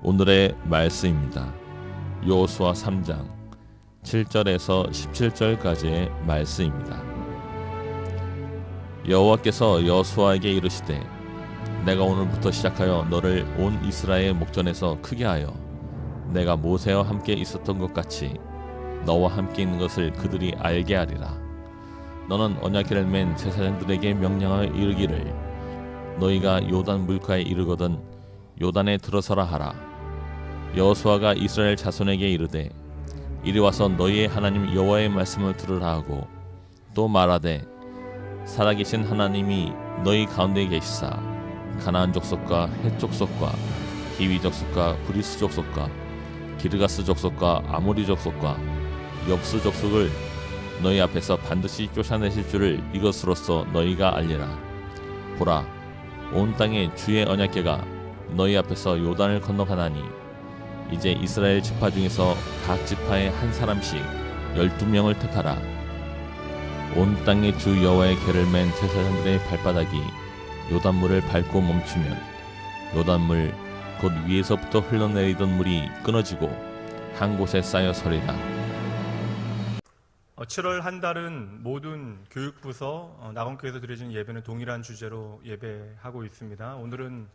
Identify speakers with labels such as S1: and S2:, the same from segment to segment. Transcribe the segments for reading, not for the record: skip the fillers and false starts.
S1: 오늘의 말씀입니다. 여호수아 3장 7절에서 17절까지의 말씀입니다. 여호와께서 여호수아에게 이르시되 내가 오늘부터 시작하여 너를 온 이스라엘 목전에서 크게 하여 내가 모세와 함께 있었던 것 같이 너와 함께 있는 것을 그들이 알게 하리라. 너는 언약궤를 맨 제사장들에게 명령하여 이르기를 너희가 요단 물가에 이르거든 요단에 들어서라 하라. 여호수아가 이스라엘 자손에게 이르되 이리 와서 너희의 하나님 여호와의 말씀을 들으라 하고 또 말하되 살아계신 하나님이 너희 가운데 계시사 가나안 족속과 헷 족속과 히위 족속과 브리스 족속과 기르가스 족속과 아모리 족속과 엽스 족속을 너희 앞에서 반드시 쫓아내실 줄을 이것으로써 너희가 알리라. 보라, 온 땅에 주의 언약궤가 너희 앞에서 요단을 건너가나니 이제 이스라엘 지파 중에서 각 지파에 한 사람씩 12명을 택하라. 온 땅에 주 여호와의 궤를 맨 제사장들의 발바닥이 요단물을 밟고 멈추면 요단물 곧 위에서부터 흘러내리던 물이 끊어지고 한 곳에 쌓여 서리라.
S2: 7월 한 달은 모든 교육부서 낙원교회에서 드려진 예배는 동일한 주제로 예배하고 있습니다. 오늘은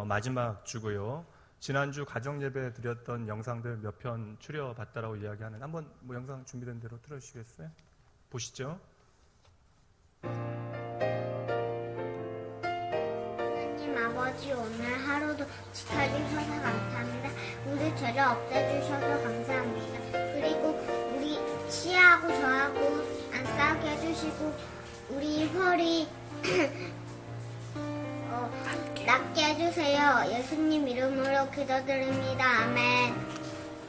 S2: 마지막 주고요. 지난주 가정예배 드렸던 영상들 몇 편 추려봤다라고 이야기하는 한번 영상 준비된 대로 틀어주시겠어요? 보시죠.
S3: 하나님 아버지 오늘 하루도 지켜주셔서 감사합니다. 우리 죄를 없애주셔서 감사합니다. 그리고 우리 치아하고 저하고 안 싸게 해주시고 우리 허리 낫게 해주세요. 예수님 이름으로 기도드립니다. 아멘.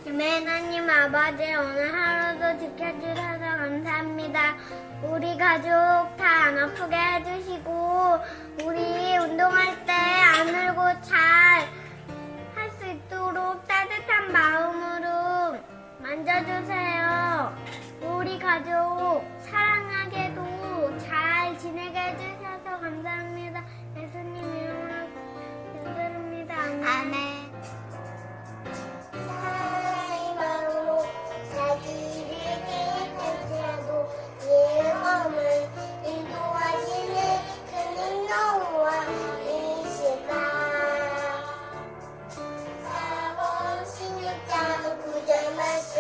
S3: 하나님 아버지 오늘 하루도 지켜주셔서 감사합니다. 우리 가족 다 안 아프게 해주시고 우리 운동할 때 안 울고 잘 할 수 있도록 따뜻한 마음으로 만져주세요. 우리 가족 사랑하게도 잘 지내게 해주셔서 감사합니다. 예수님 이름으로 기도드립니다. 아멘. 나의 마음으로 자기를 계획할지라도 내 마음을 인도하시는 그는 여호와이시다. 사본 16장 9절 말씀.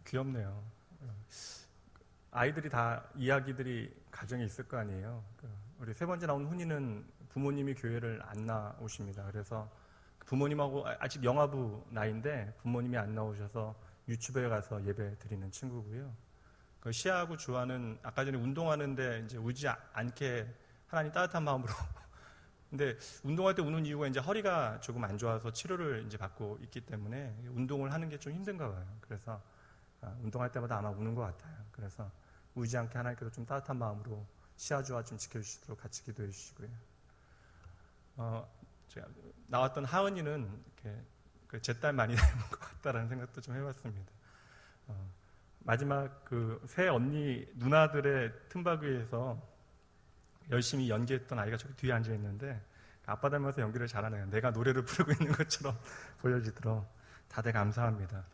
S2: 귀엽네요. 아이들이 다 이야기들이 가정에 있을 거 아니에요. 우리 세 번째 나온 훈이는 부모님이 교회를 안 나오십니다. 그래서 부모님하고 아직 영아부 나이인데 부모님이 안 나오셔서 유치부에 가서 예배 드리는 친구고요. 시아하고 주아는 아까 전에 운동하는데 이제 울지 않게 하나님 따뜻한 마음으로 근데 운동할 때 우는 이유가 이제 허리가 조금 안 좋아서 치료를 이제 받고 있기 때문에 운동을 하는 게 좀 힘든가 봐요. 그래서 운동할 때마다 아마 우는 것 같아요. 그래서 울지 않게 하나님께서 좀 따뜻한 마음으로 시아주와 좀 지켜주시도록 같이 기도해 주시고요. 제가 나왔던 하은이는 이렇게 제 딸 많이 닮은 것 같다라는 생각도 좀 해봤습니다. 마지막 그 세 언니 누나들의 틈바구 위에서 열심히 연기했던 아이가 저기 뒤에 앉아 있는데 아빠 닮아서 연기를 잘하네요. 내가 노래를 부르고 있는 것처럼 보여지도록 다들 감사합니다.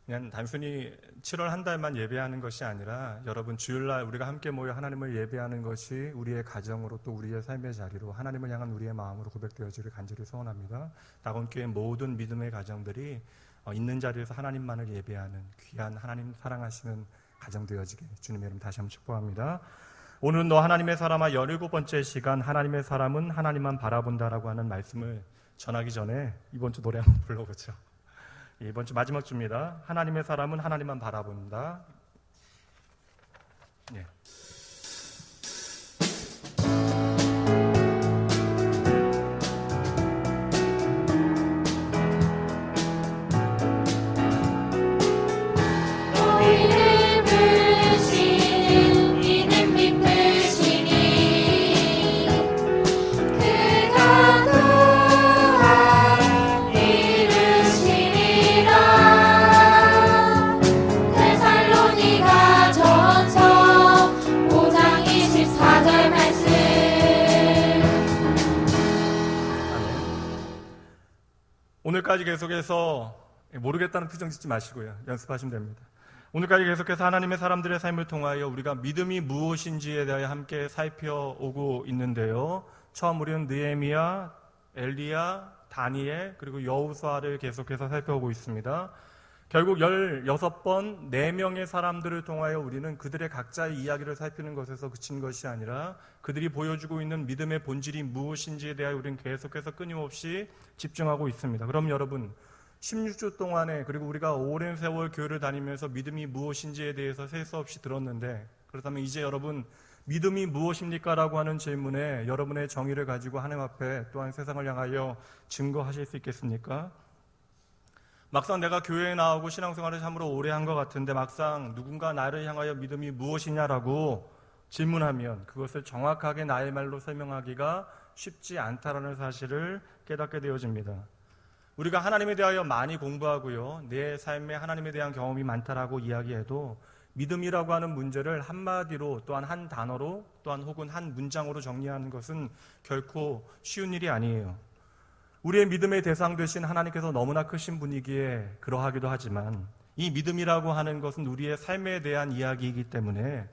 S2: 그냥 단순히 7월 한 달만 예배하는 것이 아니라 여러분 주일날 우리가 함께 모여 하나님을 예배하는 것이 우리의 가정으로 또 우리의 삶의 자리로 하나님을 향한 우리의 마음으로 고백되어지기를 간절히 소원합니다. 낙원교회 모든 믿음의 가정들이 있는 자리에서 하나님만을 예배하는 귀한 하나님 사랑하시는 가정 되어지게 주님의 이름 다시 한번 축복합니다. 오늘은 너 하나님의 사람아 17번째 시간 하나님의 사람은 하나님만 바라본다라고 하는 말씀을 전하기 전에 이번 주 노래 한번 불러보죠. 이번 주 마지막 주입니다. 하나님의 사람은 하나님만 바라본다. 예. 오늘까지 계속해서 모르겠다는 표정 짓지 마시고요. 연습하시면 됩니다. 오늘까지 계속해서 하나님의 사람들의 삶을 통하여 우리가 믿음이 무엇인지에 대하여 함께 살펴오고 있는데요. 처음 우리는 느헤미야, 엘리야, 다니엘 그리고 여호수아를 계속해서 살펴오고 있습니다. 결국 16번 4명의 사람들을 통하여 우리는 그들의 각자의 이야기를 살피는 것에서 그친 것이 아니라 그들이 보여주고 있는 믿음의 본질이 무엇인지에 대하여 우리는 계속해서 끊임없이 집중하고 있습니다. 그럼 여러분 16주 동안에 그리고 우리가 오랜 세월 교회를 다니면서 믿음이 무엇인지에 대해서 셀 수 없이 들었는데 그렇다면 이제 여러분 믿음이 무엇입니까? 라고 하는 질문에 여러분의 정의를 가지고 하나님 앞에 또한 세상을 향하여 증거하실 수 있겠습니까? 막상 내가 교회에 나오고 신앙생활을 참으로 오래 한 것 같은데 막상 누군가 나를 향하여 믿음이 무엇이냐라고 질문하면 그것을 정확하게 나의 말로 설명하기가 쉽지 않다라는 사실을 깨닫게 되어집니다. 우리가 하나님에 대하여 많이 공부하고요, 내 삶에 하나님에 대한 경험이 많다라고 이야기해도 믿음이라고 하는 문제를 한마디로 또한 한 단어로 또한 혹은 한 문장으로 정리하는 것은 결코 쉬운 일이 아니에요. 우리의 믿음의 대상 되신 하나님께서 너무나 크신 분이기에 그러하기도 하지만 이 믿음이라고 하는 것은 우리의 삶에 대한 이야기이기 때문에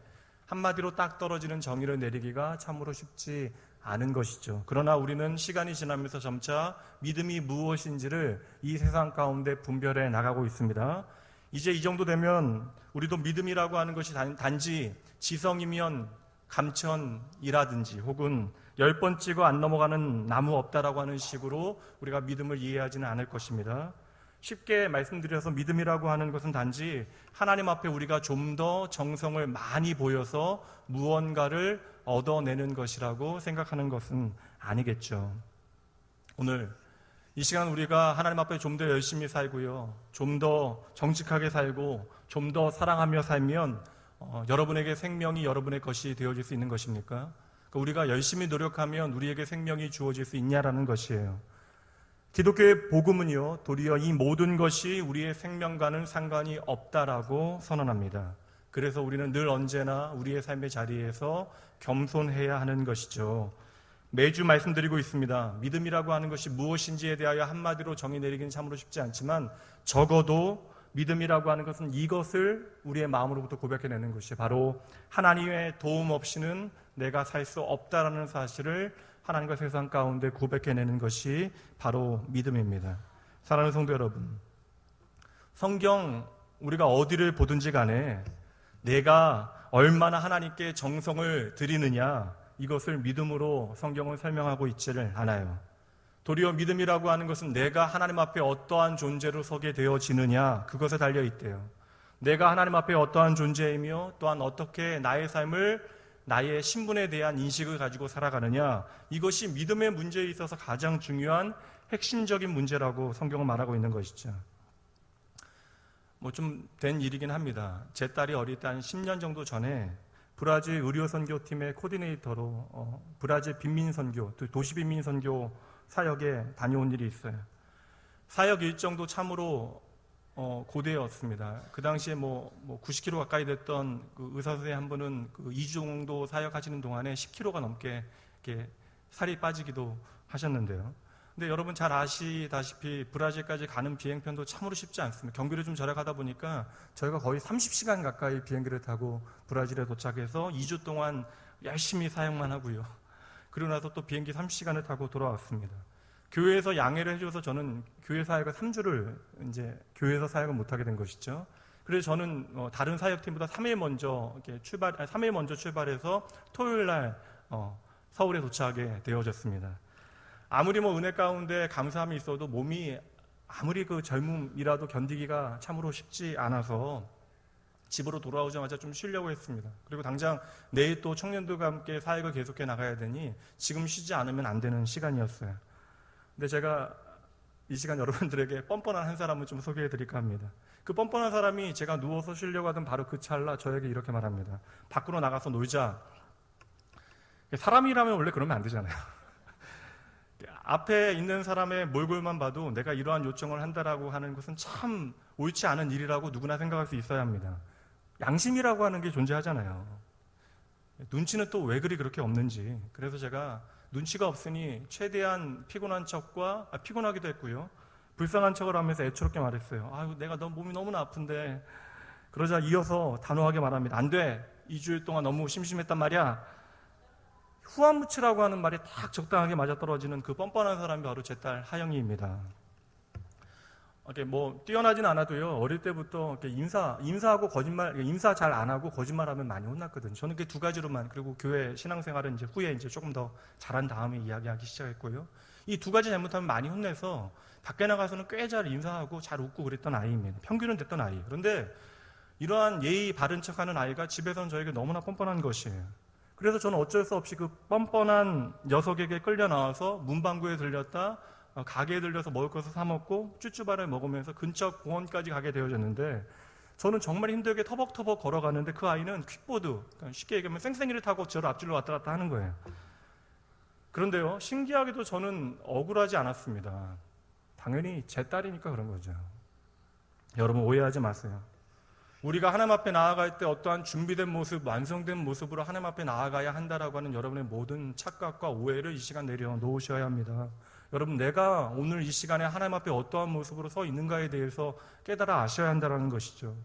S2: 한마디로 딱 떨어지는 정의를 내리기가 참으로 쉽지 않은 것이죠. 그러나 우리는 시간이 지나면서 점차 믿음이 무엇인지를 이 세상 가운데 분별해 나가고 있습니다. 이제 이 정도 되면 우리도 믿음이라고 하는 것이 단지 지성이면 감천이라든지 혹은 10번 찍어 안 넘어가는 나무 없다라고 하는 식으로 우리가 믿음을 이해하지는 않을 것입니다. 쉽게 말씀드려서 믿음이라고 하는 것은 단지 하나님 앞에 우리가 좀 더 정성을 많이 보여서 무언가를 얻어내는 것이라고 생각하는 것은 아니겠죠. 오늘 이 시간 우리가 하나님 앞에 좀 더 열심히 살고요, 좀 더 정직하게 살고 좀 더 사랑하며 살면 여러분에게 생명이 여러분의 것이 되어질 수 있는 것입니까? 우리가 열심히 노력하면 우리에게 생명이 주어질 수 있냐라는 것이에요. 기독교의 복음은요, 도리어 이 모든 것이 우리의 생명과는 상관이 없다라고 선언합니다. 그래서 우리는 늘 언제나 우리의 삶의 자리에서 겸손해야 하는 것이죠. 매주 말씀드리고 있습니다. 믿음이라고 하는 것이 무엇인지에 대하여 한마디로 정의 내리기는 참으로 쉽지 않지만 적어도 믿음이라고 하는 것은 이것을 우리의 마음으로부터 고백해내는 것이 바로 하나님의 도움 없이는 내가 살 수 없다라는 사실을 하나님과 세상 가운데 고백해내는 것이 바로 믿음입니다. 사랑하는 성도 여러분, 성경 우리가 어디를 보든지 간에 내가 얼마나 하나님께 정성을 들이느냐 이것을 믿음으로 성경은 설명하고 있지를 않아요. 도리어 믿음이라고 하는 것은 내가 하나님 앞에 어떠한 존재로 서게 되어지느냐 그것에 달려있대요. 내가 하나님 앞에 어떠한 존재이며 또한 어떻게 나의 삶을 나의 신분에 대한 인식을 가지고 살아가느냐 이것이 믿음의 문제에 있어서 가장 중요한 핵심적인 문제라고 성경은 말하고 있는 것이죠. 좀 된 일이긴 합니다. 제 딸이 어릴 때 한 10년 정도 전에 브라질 의료선교팀의 코디네이터로 브라질 빈민선교, 도시빈민선교 사역에 다녀온 일이 있어요. 사역 일정도 참으로 고되었습니다. 그 당시에 90km 가까이 됐던 그 의사 선생님 한 분은 그 2주 정도 사역하시는 동안에 10kg가 넘게 이렇게 살이 빠지기도 하셨는데요. 근데 여러분 잘 아시다시피 브라질까지 가는 비행편도 참으로 쉽지 않습니다. 경비를 좀 절약하다 보니까 저희가 거의 30시간 가까이 비행기를 타고 브라질에 도착해서 2주 동안 열심히 사역만 하고요. 그리고 나서 또 비행기 30시간을 타고 돌아왔습니다. 교회에서 양해를 해줘서 저는 교회 사역을 3주를 이제 교회에서 사역을 못하게 된 것이죠. 그래서 저는 다른 사역팀보다 3일 먼저 출발해서 토요일 날 서울에 도착하게 되어졌습니다. 아무리 은혜 가운데 감사함이 있어도 몸이 아무리 그 젊음이라도 견디기가 참으로 쉽지 않아서 집으로 돌아오자마자 좀 쉬려고 했습니다. 그리고 당장 내일 또 청년들과 함께 사역을 계속해 나가야 되니 지금 쉬지 않으면 안 되는 시간이었어요. 근데 제가 이 시간 여러분들에게 뻔뻔한 한 사람을 좀 소개해 드릴까 합니다. 그 뻔뻔한 사람이 제가 누워서 쉬려고 하던 바로 그 찰나 저에게 이렇게 말합니다. 밖으로 나가서 놀자. 사람이라면 원래 그러면 안 되잖아요. 앞에 있는 사람의 몰골만 봐도 내가 이러한 요청을 한다라고 하는 것은 참 옳지 않은 일이라고 누구나 생각할 수 있어야 합니다. 양심이라고 하는 게 존재하잖아요. 눈치는 또 왜 그렇게 없는지. 그래서 제가 눈치가 없으니 최대한 피곤하기도 했고요. 불쌍한 척을 하면서 애처롭게 말했어요. 아유, 내가 몸이 너무나 아픈데. 그러자 이어서 단호하게 말합니다. 안 돼. 2주일 동안 너무 심심했단 말이야. 후한무치라고 하는 말이 딱 적당하게 맞아떨어지는 그 뻔뻔한 사람이 바로 제 딸 하영이입니다. 뛰어나진 않아도요, 어릴 때부터 인사하고 거짓말, 인사 잘 안 하고 거짓말하면 많이 혼났거든요. 저는 그 두 가지로만, 그리고 교회 신앙생활은 후에 조금 더 잘한 다음에 이야기하기 시작했고요. 이 두 가지 잘못하면 많이 혼내서 밖에 나가서는 꽤 잘 인사하고 잘 웃고 그랬던 아이입니다. 평균은 됐던 아이. 그런데 이러한 예의 바른 척하는 아이가 집에서는 저에게 너무나 뻔뻔한 것이에요. 그래서 저는 어쩔 수 없이 그 뻔뻔한 녀석에게 끌려 나와서 문방구에 들렸다, 가게에 들려서 먹을 것을 사 먹고 쭈쭈바를 먹으면서 근처 공원까지 가게 되어졌는데, 저는 정말 힘들게 터벅터벅 걸어가는데 그 아이는 퀵보드, 쉽게 얘기하면 쌩쌩이를 타고 저를 앞질러 왔다 갔다 하는 거예요. 그런데요, 신기하게도 저는 억울하지 않았습니다. 당연히 제 딸이니까 그런 거죠. 여러분 오해하지 마세요. 우리가 하나님 앞에 나아갈 때 어떠한 준비된 모습, 완성된 모습으로 하나님 앞에 나아가야 한다라고 하는 여러분의 모든 착각과 오해를 이 시간 내려놓으셔야 합니다. 여러분, 내가 오늘 이 시간에 하나님 앞에 어떠한 모습으로 서 있는가에 대해서 깨달아 아셔야 한다는 것이죠.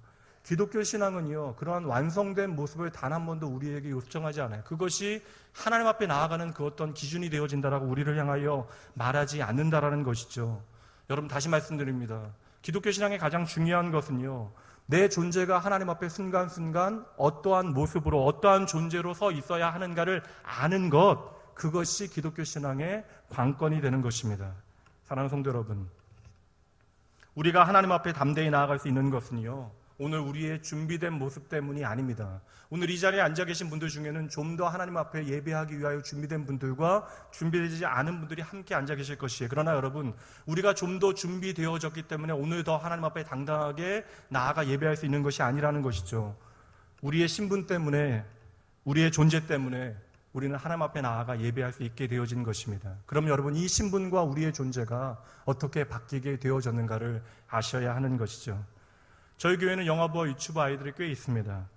S2: 기독교 신앙은요, 그러한 완성된 모습을 단 한 번도 우리에게 요청하지 않아요. 그것이 하나님 앞에 나아가는 그 어떤 기준이 되어진다라고 우리를 향하여 말하지 않는다라는 것이죠. 여러분, 다시 말씀드립니다. 기독교 신앙의 가장 중요한 것은요, 내 존재가 하나님 앞에 순간순간 어떠한 모습으로, 어떠한 존재로 서 있어야 하는가를 아는 것, 그것이 기독교 신앙의 관건이 되는 것입니다. 사랑하는 성도 여러분, 우리가 하나님 앞에 담대히 나아갈 수 있는 것은요, 오늘 우리의 준비된 모습 때문이 아닙니다. 오늘 이 자리에 앉아 계신 분들 중에는 좀 더 하나님 앞에 예배하기 위하여 준비된 분들과 준비되지 않은 분들이 함께 앉아 계실 것이에요. 그러나 여러분, 우리가 좀 더 준비되어졌기 때문에 오늘 더 하나님 앞에 당당하게 나아가 예배할 수 있는 것이 아니라는 것이죠. 우리의 신분 때문에, 우리의 존재 때문에 우리는 하나님 앞에 나아가 예배할 수 있게 되어진 것입니다. 그럼 여러분, 이 신분과 우리의 존재가 어떻게 바뀌게 되어졌는가를 아셔야 하는 것이죠. 저희 교회는 영아부와 유치부 아이들이 꽤 있습니다.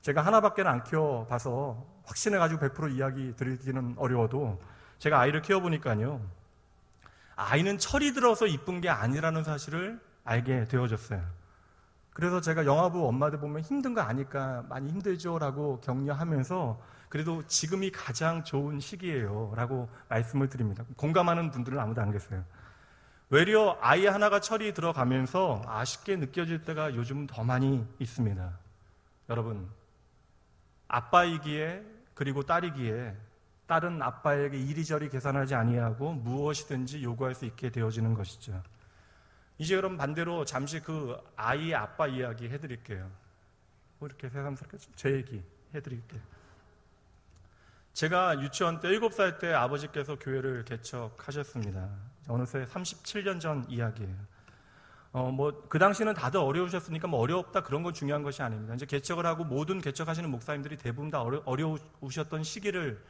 S2: 제가 하나밖에 안 키워봐서 확신해가지고 100% 이야기 드리기는 어려워도 제가 아이를 키워보니까요, 아이는 철이 들어서 이쁜 게 아니라는 사실을 알게 되어졌어요. 그래서 제가 영아부 엄마들 보면 힘든 거 아니까 많이 힘들죠 라고 격려하면서 그래도 지금이 가장 좋은 시기예요 라고 말씀을 드립니다. 공감하는 분들은 아무도 안 계세요. 외려 아이 하나가 철이 들어가면서 아쉽게 느껴질 때가 요즘은 더 많이 있습니다. 여러분, 아빠이기에, 그리고 딸이기에 딸은 아빠에게 이리저리 계산하지 아니하고 무엇이든지 요구할 수 있게 되어지는 것이죠. 이제 여러분, 반대로 잠시 그 아이의 아빠 이야기 해드릴게요. 이렇게 새삼스럽게 제 얘기 해드릴게요. 제가 유치원 때 7살 때 아버지께서 교회를 개척하셨습니다. 어느새 37년 전 이야기예요. 그 당시는 다들 어려우셨으니까 어렵다 그런 건 중요한 것이 아닙니다. 이제 개척을 하고 모든 개척하시는 목사님들이 대부분 다 어려우셨던 시기를,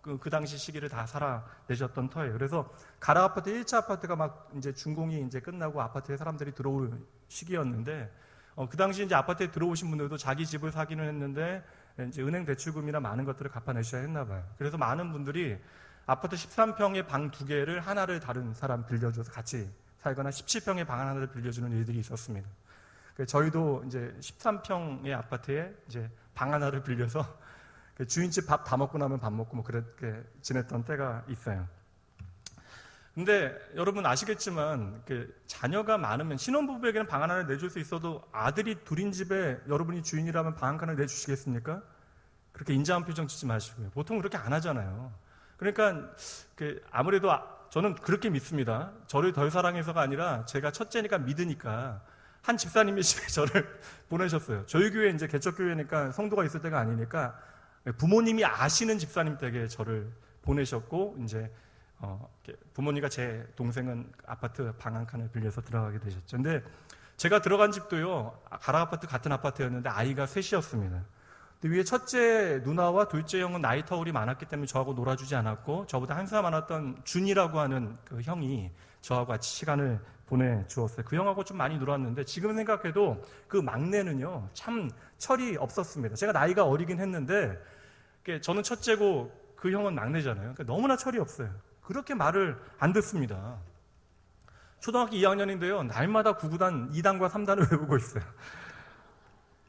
S2: 그 당시 시기를 다 살아내셨던 터예요. 그래서 가락 아파트 1차 아파트가 막 이제 준공이 이제 끝나고 아파트에 사람들이 들어올 시기였는데, 그 당시 이제 아파트에 들어오신 분들도 자기 집을 사기는 했는데, 이제 은행 대출금이나 많은 것들을 갚아내셔야 했나 봐요. 그래서 많은 분들이 아파트 13평의 방 2개를 하나를 다른 사람 빌려줘서 같이 살거나 17평의 방 하나를 빌려주는 일들이 있었습니다. 저희도 이제 13평의 아파트에 이제 방 하나를 빌려서 주인집 밥 다 먹고 나면 밥 먹고 그렇게 지냈던 때가 있어요. 근데 여러분 아시겠지만 자녀가 많으면 신혼부부에게는 방 하나를 내줄 수 있어도 아들이 둘인 집에 여러분이 주인이라면 방 한 칸을 내주시겠습니까? 그렇게 인자한 표정 짓지 마시고요. 보통 그렇게 안 하잖아요. 그러니까 아무래도 저는 그렇게 믿습니다. 저를 덜 사랑해서가 아니라 제가 첫째니까 믿으니까 한 집사님이 집에 저를 보내셨어요. 저희 교회 이제 개척교회니까 성도가 있을 때가 아니니까 부모님이 아시는 집사님 댁에 저를 보내셨고 이제 부모님과 제 동생은 아파트 방 한 칸을 빌려서 들어가게 되셨죠. 근데 제가 들어간 집도요, 가락 아파트 같은 아파트였는데 아이가 셋이었습니다. 근데 위에 첫째 누나와 둘째 형은 나이 터울이 많았기 때문에 저하고 놀아주지 않았고, 저보다 한 살 많았던 준이라고 하는 그 형이 저하고 같이 시간을 보내주었어요. 그 형하고 좀 많이 놀았는데 지금 생각해도 그 막내는요 참 철이 없었습니다. 제가 나이가 어리긴 했는데 저는 첫째고 그 형은 막내잖아요. 그러니까 너무나 철이 없어요. 그렇게 말을 안 듣습니다. 초등학교 2학년인데요 날마다 구구단 2단과 3단을 외우고 있어요.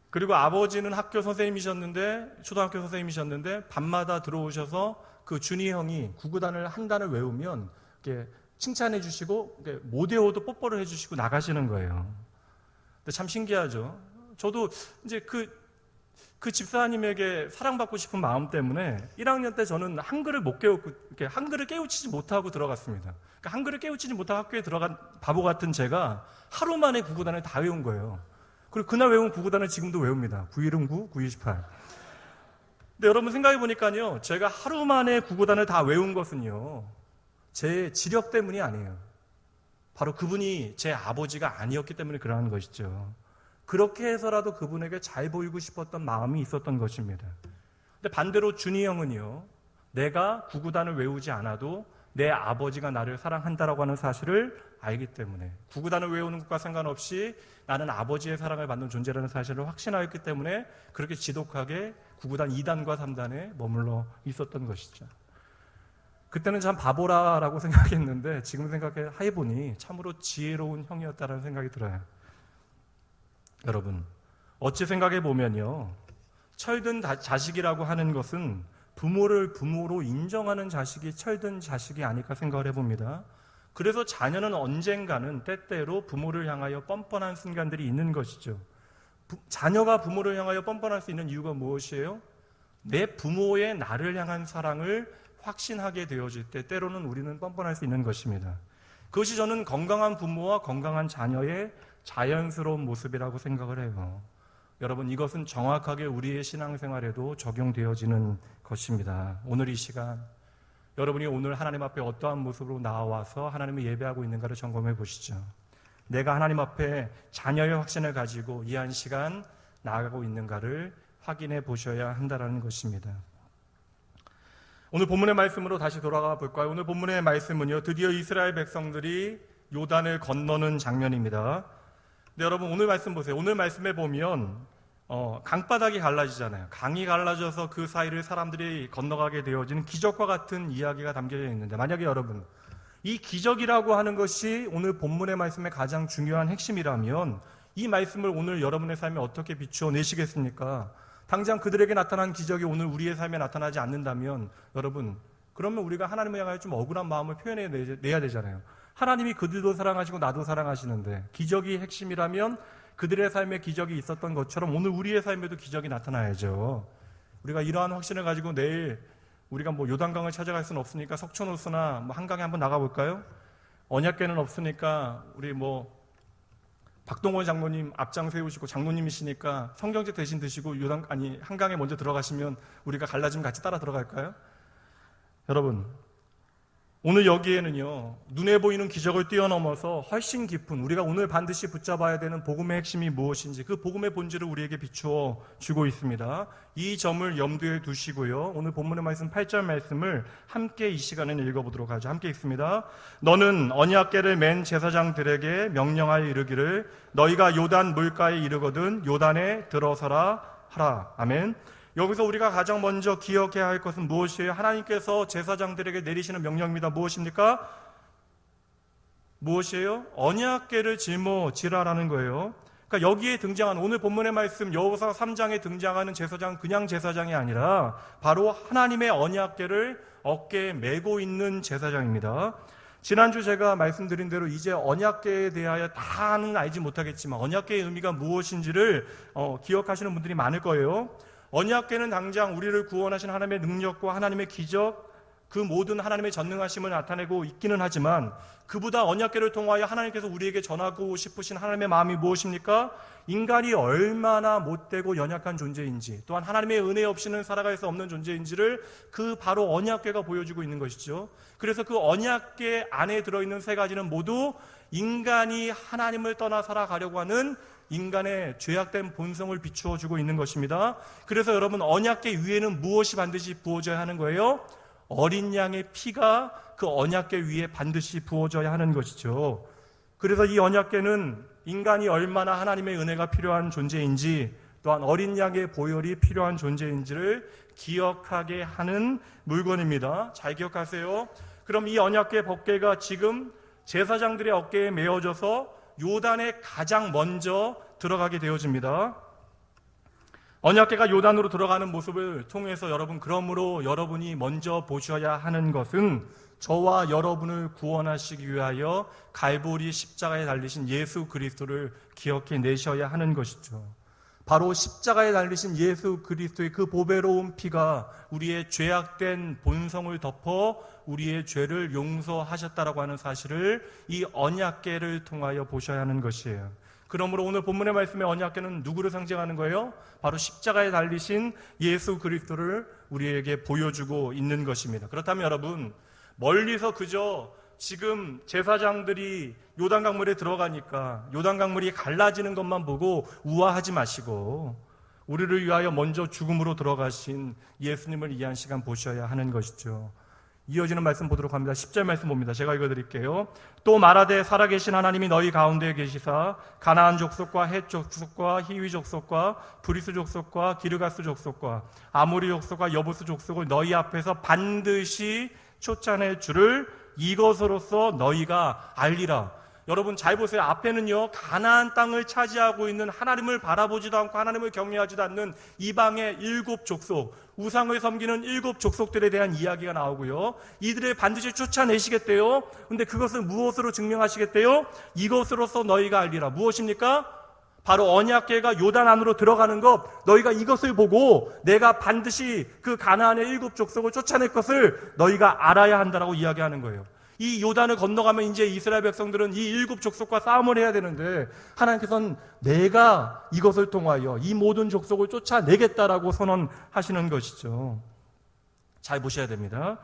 S2: 그리고 아버지는 학교 선생님이셨는데, 초등학교 선생님이셨는데 밤마다 들어오셔서 그 준이 형이 구구단을 한 단을 외우면 이렇게 칭찬해 주시고 모대호도 뽀뽀를 해 주시고 나가시는 거예요. 근데 참 신기하죠. 저도 이제 그 집사님에게 사랑받고 싶은 마음 때문에 1학년 때 저는 한글을 못 깨우고, 한글을 깨우치지 못하고 들어갔습니다. 그러니까 한글을 깨우치지 못하고 학교에 들어간 바보 같은 제가 하루 만에 구구단을 다 외운 거예요. 그리고 그날 외운 구구단을 지금도 외웁니다. 9일은 9, 9일 18. 근데 여러분 생각해 보니까요, 제가 하루 만에 구구단을 다 외운 것은요, 제 지력 때문이 아니에요. 바로 그분이 제 아버지가 아니었기 때문에 그러는 것이죠. 그렇게 해서라도 그분에게 잘 보이고 싶었던 마음이 있었던 것입니다. 근데 반대로 준이 형은요, 내가 구구단을 외우지 않아도 내 아버지가 나를 사랑한다라고 하는 사실을 알기 때문에, 구구단을 외우는 것과 상관없이 나는 아버지의 사랑을 받는 존재라는 사실을 확신하였기 때문에 그렇게 지독하게 구구단 2단과 3단에 머물러 있었던 것이죠. 그때는 참 바보라라고 생각했는데 지금 생각해보니 참으로 지혜로운 형이었다라는 생각이 들어요. 여러분, 어찌 생각해보면요, 철든 자식이라고 하는 것은 부모를 부모로 인정하는 자식이 철든 자식이 아닐까 생각을 해봅니다. 그래서 자녀는 언젠가는 때때로 부모를 향하여 뻔뻔한 순간들이 있는 것이죠. 자녀가 부모를 향하여 뻔뻔할 수 있는 이유가 무엇이에요? 내 부모의 나를 향한 사랑을 확신하게 되어질 때 때로는 우리는 뻔뻔할 수 있는 것입니다. 그것이 저는 건강한 부모와 건강한 자녀의 자연스러운 모습이라고 생각을 해요. 여러분, 이것은 정확하게 우리의 신앙생활에도 적용되어지는 것입니다. 오늘 이 시간 여러분이 오늘 하나님 앞에 어떠한 모습으로 나와서 하나님을 예배하고 있는가를 점검해 보시죠. 내가 하나님 앞에 자녀의 확신을 가지고 이 한 시간 나아가고 있는가를 확인해 보셔야 한다는 것입니다. 오늘 본문의 말씀으로 다시 돌아가 볼까요? 오늘 본문의 말씀은요, 드디어 이스라엘 백성들이 요단을 건너는 장면입니다. 근데 여러분, 오늘 말씀 보세요. 오늘 말씀에 보면 강바닥이 갈라지잖아요. 강이 갈라져서 그 사이를 사람들이 건너가게 되어지는 기적과 같은 이야기가 담겨져 있는데, 만약에 여러분 이 기적이라고 하는 것이 오늘 본문의 말씀의 가장 중요한 핵심이라면 이 말씀을 오늘 여러분의 삶에 어떻게 비추어 내시겠습니까? 당장 그들에게 나타난 기적이 오늘 우리의 삶에 나타나지 않는다면 여러분, 그러면 우리가 하나님을 향하여 좀 억울한 마음을 표현해내야 되잖아요. 하나님이 그들도 사랑하시고 나도 사랑하시는데 기적이 핵심이라면 그들의 삶에 기적이 있었던 것처럼 오늘 우리의 삶에도 기적이 나타나야죠. 우리가 이러한 확신을 가지고 내일 우리가 요단강을 찾아갈 수는 없으니까 석촌호수나 한강에 한번 나가볼까요? 언약궤는 없으니까 우리 박동원 장로님 앞장 세우시고 장로님이시니까 성경책 대신 드시고 한강에 먼저 들어가시면 우리가 갈라지면 같이 따라 들어갈까요? 여러분, 오늘 여기에는요, 눈에 보이는 기적을 뛰어넘어서 훨씬 깊은, 우리가 오늘 반드시 붙잡아야 되는 복음의 핵심이 무엇인지 그 복음의 본질을 우리에게 비추어 주고 있습니다. 이 점을 염두에 두시고요, 오늘 본문의 말씀 8절 말씀을 함께 이 시간에는 읽어보도록 하죠. 함께 읽습니다. 너는 언약궤를 맨 제사장들에게 명령하여 이르기를 너희가 요단 물가에 이르거든 요단에 들어서라 하라. 아멘. 여기서 우리가 가장 먼저 기억해야 할 것은 무엇이에요? 하나님께서 제사장들에게 내리시는 명령입니다. 무엇입니까? 무엇이에요? 언약궤를 짊어지라라는 거예요. 그러니까 여기에 등장한 오늘 본문의 말씀 여호수아 3장에 등장하는 제사장, 그냥 제사장이 아니라 바로 하나님의 언약궤를 어깨에 메고 있는 제사장입니다. 지난주 제가 말씀드린 대로 이제 언약궤에 대하여 다는 알지 못하겠지만 언약궤의 의미가 무엇인지를 기억하시는 분들이 많을 거예요. 언약궤는 당장 우리를 구원하신 하나님의 능력과 하나님의 기적, 그 모든 하나님의 전능하심을 나타내고 있기는 하지만 그보다 언약궤를 통하여 하나님께서 우리에게 전하고 싶으신 하나님의 마음이 무엇입니까? 인간이 얼마나 못되고 연약한 존재인지, 또한 하나님의 은혜 없이는 살아갈 수 없는 존재인지를 그 바로 언약궤가 보여주고 있는 것이죠. 그래서 그 언약궤 안에 들어있는 세 가지는 모두 인간이 하나님을 떠나 살아가려고 하는 인간의 죄악된 본성을 비추어 주고 있는 것입니다. 그래서 여러분, 언약궤 위에는 무엇이 반드시 부어져야 하는 거예요? 어린 양의 피가 그 언약궤 위에 반드시 부어져야 하는 것이죠. 그래서 이 언약궤는 인간이 얼마나 하나님의 은혜가 필요한 존재인지, 또한 어린 양의 보혈이 필요한 존재인지를 기억하게 하는 물건입니다. 잘 기억하세요. 그럼 이 언약궤 법궤가 지금 제사장들의 어깨에 메어져서 요단에 가장 먼저 들어가게 되어집니다. 언약궤가 요단으로 들어가는 모습을 통해서 그러므로 여러분이 먼저 보셔야 하는 것은 저와 여러분을 구원하시기 위하여 갈보리 십자가에 달리신 예수 그리스도를 기억해 내셔야 하는 것이죠. 바로 십자가에 달리신 예수 그리스도의 그 보배로운 피가 우리의 죄악된 본성을 덮어 우리의 죄를 용서하셨다라고 하는 사실을 이 언약궤를 통하여 보셔야 하는 것이에요. 그러므로 오늘 본문의 말씀의 언약궤는 누구를 상징하는 거예요? 바로 십자가에 달리신 예수 그리스도를 우리에게 보여주고 있는 것입니다. 그렇다면 여러분, 멀리서 그저 지금 제사장들이 요단강물에 들어가니까 요단강물이 갈라지는 것만 보고 우아하지 마시고 우리를 위하여 먼저 죽음으로 들어가신 예수님을 이해한 시간 보셔야 하는 것이죠. 이어지는 말씀 보도록 합니다. 10절 말씀 봅니다. 제가 읽어드릴게요. 또 말하되 살아계신 하나님이 너희 가운데 계시사 가나안 족속과 헷 족속과 히위 족속과 브리스 족속과 기르가스 족속과 아모리 족속과 여부스 족속을 너희 앞에서 반드시 쫓아낼 줄을 이것으로써 너희가 알리라. 여러분 잘 보세요. 앞에는요, 가나안 땅을 차지하고 있는 하나님을 바라보지도 않고 하나님을 경외하지도 않는 이방의 7 족속, 우상을 섬기는 7 족속들에 대한 이야기가 나오고요, 이들을 반드시 쫓아내시겠대요. 근데 그것을 무엇으로 증명하시겠대요? 이것으로서 너희가 알리라. 무엇입니까? 바로 언약궤가 요단 안으로 들어가는 것, 너희가 이것을 보고 내가 반드시 그 가나안의 7 족속을 쫓아낼 것을 너희가 알아야 한다라고 이야기하는 거예요. 이 요단을 건너가면 이제 이스라엘 백성들은 이 7 족속과 싸움을 해야 되는데 하나님께서는 내가 이것을 통하여 이 모든 족속을 쫓아내겠다라고 선언하시는 것이죠. 잘 보셔야 됩니다.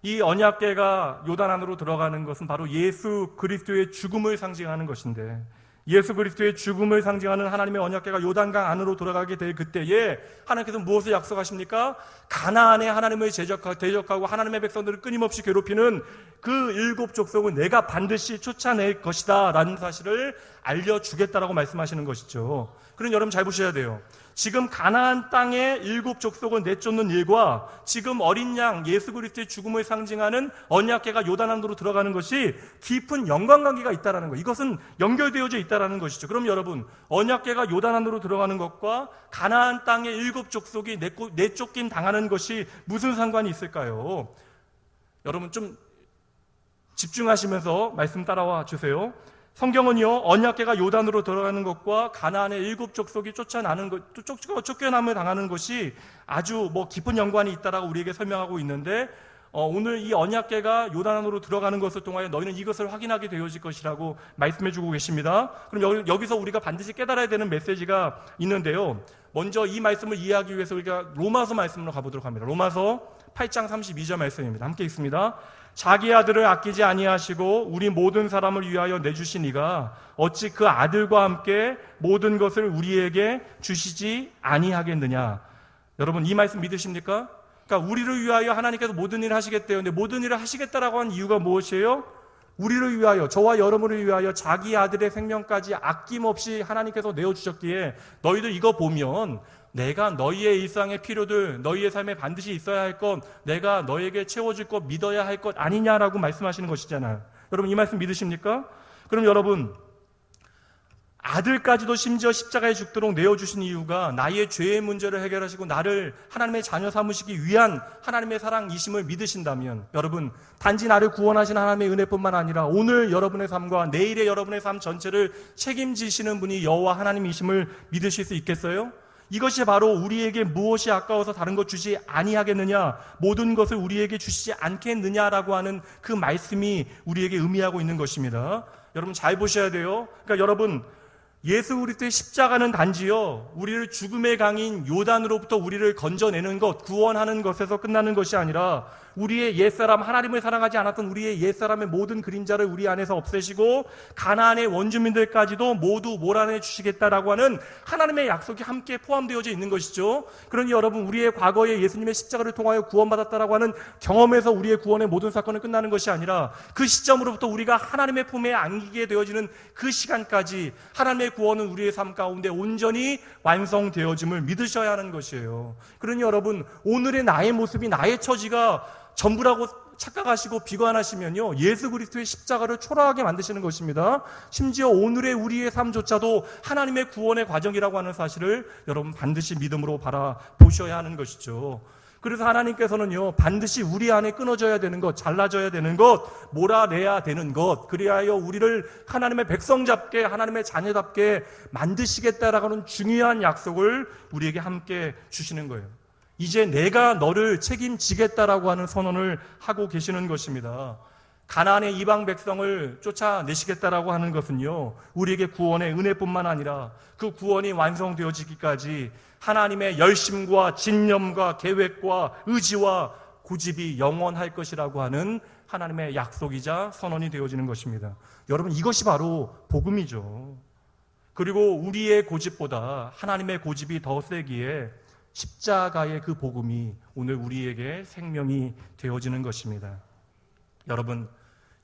S2: 이 언약궤가 요단 안으로 들어가는 것은 바로 예수 그리스도의 죽음을 상징하는 것인데, 예수 그리스도의 죽음을 상징하는 하나님의 언약궤가 요단강 안으로 들어가게 될 그때에 하나님께서 무엇을 약속하십니까? 가나안에 하나님을 대적하고 하나님의 백성들을 끊임없이 괴롭히는 그 7 족속을 내가 반드시 쫓아낼 것이다 라는 사실을 알려주겠다라고 말씀하시는 것이죠. 그럼 여러분 잘 보셔야 돼요. 지금 가나안 땅의 7 족속을 내쫓는 일과 지금 어린 양 예수 그리스도의 죽음을 상징하는 언약궤가 요단 안으로 들어가는 것이 깊은 연관관계가 있다는 거예요. 이것은 연결되어져 있다는 것이죠. 그럼 여러분, 언약궤가 요단 안으로 들어가는 것과 가나안 땅의 7 족속이 내쫓김 당하는 것이 무슨 상관이 있을까요? 여러분 좀 집중하시면서 말씀 따라와 주세요. 성경은요, 언약궤가 요단으로 들어가는 것과 가나안의 7 족속이 쫓겨남을 당하는 것이 아주 깊은 연관이 있다라고 우리에게 설명하고 있는데, 오늘 이 언약궤가 요단으로 들어가는 것을 통하여 너희는 이것을 확인하게 되어질 것이라고 말씀해주고 계십니다. 그럼 여기서 우리가 반드시 깨달아야 되는 메시지가 있는데요, 먼저 이 말씀을 이해하기 위해서 우리가 로마서 말씀으로 가보도록 합니다. 로마서 8장 32절 말씀입니다. 함께 읽습니다. 자기 아들을 아끼지 아니하시고 우리 모든 사람을 위하여 내주신 이가 어찌 그 아들과 함께 모든 것을 우리에게 주시지 아니하겠느냐. 여러분 이 말씀 믿으십니까? 그러니까 우리를 위하여 하나님께서 모든 일을 하시겠대요. 근데 모든 일을 하시겠다라고 한 이유가 무엇이에요? 우리를 위하여, 저와 여러분을 위하여 자기 아들의 생명까지 아낌없이 하나님께서 내어주셨기에 너희들 이거 보면 내가 너희의 일상의 필요들, 너희의 삶에 반드시 있어야 할 것, 내가 너에게 채워줄 것, 믿어야 할 것 아니냐라고 말씀하시는 것이잖아요. 여러분 이 말씀 믿으십니까? 그럼 여러분, 아들까지도 심지어 십자가에 죽도록 내어주신 이유가 나의 죄의 문제를 해결하시고 나를 하나님의 자녀 삼으시기 위한 하나님의 사랑이심을 믿으신다면, 여러분, 단지 나를 구원하신 하나님의 은혜뿐만 아니라 오늘 여러분의 삶과 내일의 여러분의 삶 전체를 책임지시는 분이 여호와 하나님이심을 믿으실 수 있겠어요? 이것이 바로 우리에게 무엇이 아까워서 다른 것 주지 아니하겠느냐, 모든 것을 우리에게 주시지 않겠느냐라고 하는 그 말씀이 우리에게 의미하고 있는 것입니다. 여러분 잘 보셔야 돼요. 그러니까 여러분, 예수 그리스도의 십자가는 단지요, 우리를 죽음의 강인 요단으로부터 우리를 건져내는 것, 구원하는 것에서 끝나는 것이 아니라 우리의 옛사람, 하나님을 사랑하지 않았던 우리의 옛사람의 모든 그림자를 우리 안에서 없애시고 가나안의 원주민들까지도 모두 몰아내 주시겠다라고 하는 하나님의 약속이 함께 포함되어져 있는 것이죠. 그러니 여러분, 우리의 과거에 예수님의 십자가를 통하여 구원받았다라고 하는 경험에서 우리의 구원의 모든 사건은 끝나는 것이 아니라 그 시점으로부터 우리가 하나님의 품에 안기게 되어지는 그 시간까지 하나님의 구원은 우리의 삶 가운데 온전히 완성되어짐을 믿으셔야 하는 것이에요. 그러니 여러분, 오늘의 나의 모습이, 나의 처지가 전부라고 착각하시고 비관하시면요, 예수 그리스도의 십자가를 초라하게 만드시는 것입니다. 심지어 오늘의 우리의 삶조차도 하나님의 구원의 과정이라고 하는 사실을 여러분 반드시 믿음으로 바라보셔야 하는 것이죠. 그래서 하나님께서는요, 반드시 우리 안에 끊어져야 되는 것, 잘라져야 되는 것, 몰아내야 되는 것, 그리하여 우리를 하나님의 백성답게, 하나님의 자녀답게 만드시겠다라고 하는 중요한 약속을 우리에게 함께 주시는 거예요. 이제 내가 너를 책임지겠다라고 하는 선언을 하고 계시는 것입니다. 가나안의 이방 백성을 쫓아내시겠다라고 하는 것은요, 우리에게 구원의 은혜뿐만 아니라 그 구원이 완성되어지기까지 하나님의 열심과 진념과 계획과 의지와 고집이 영원할 것이라고 하는 하나님의 약속이자 선언이 되어지는 것입니다. 여러분, 이것이 바로 복음이죠. 그리고 우리의 고집보다 하나님의 고집이 더 세기에 십자가의 그 복음이 오늘 우리에게 생명이 되어지는 것입니다. 여러분,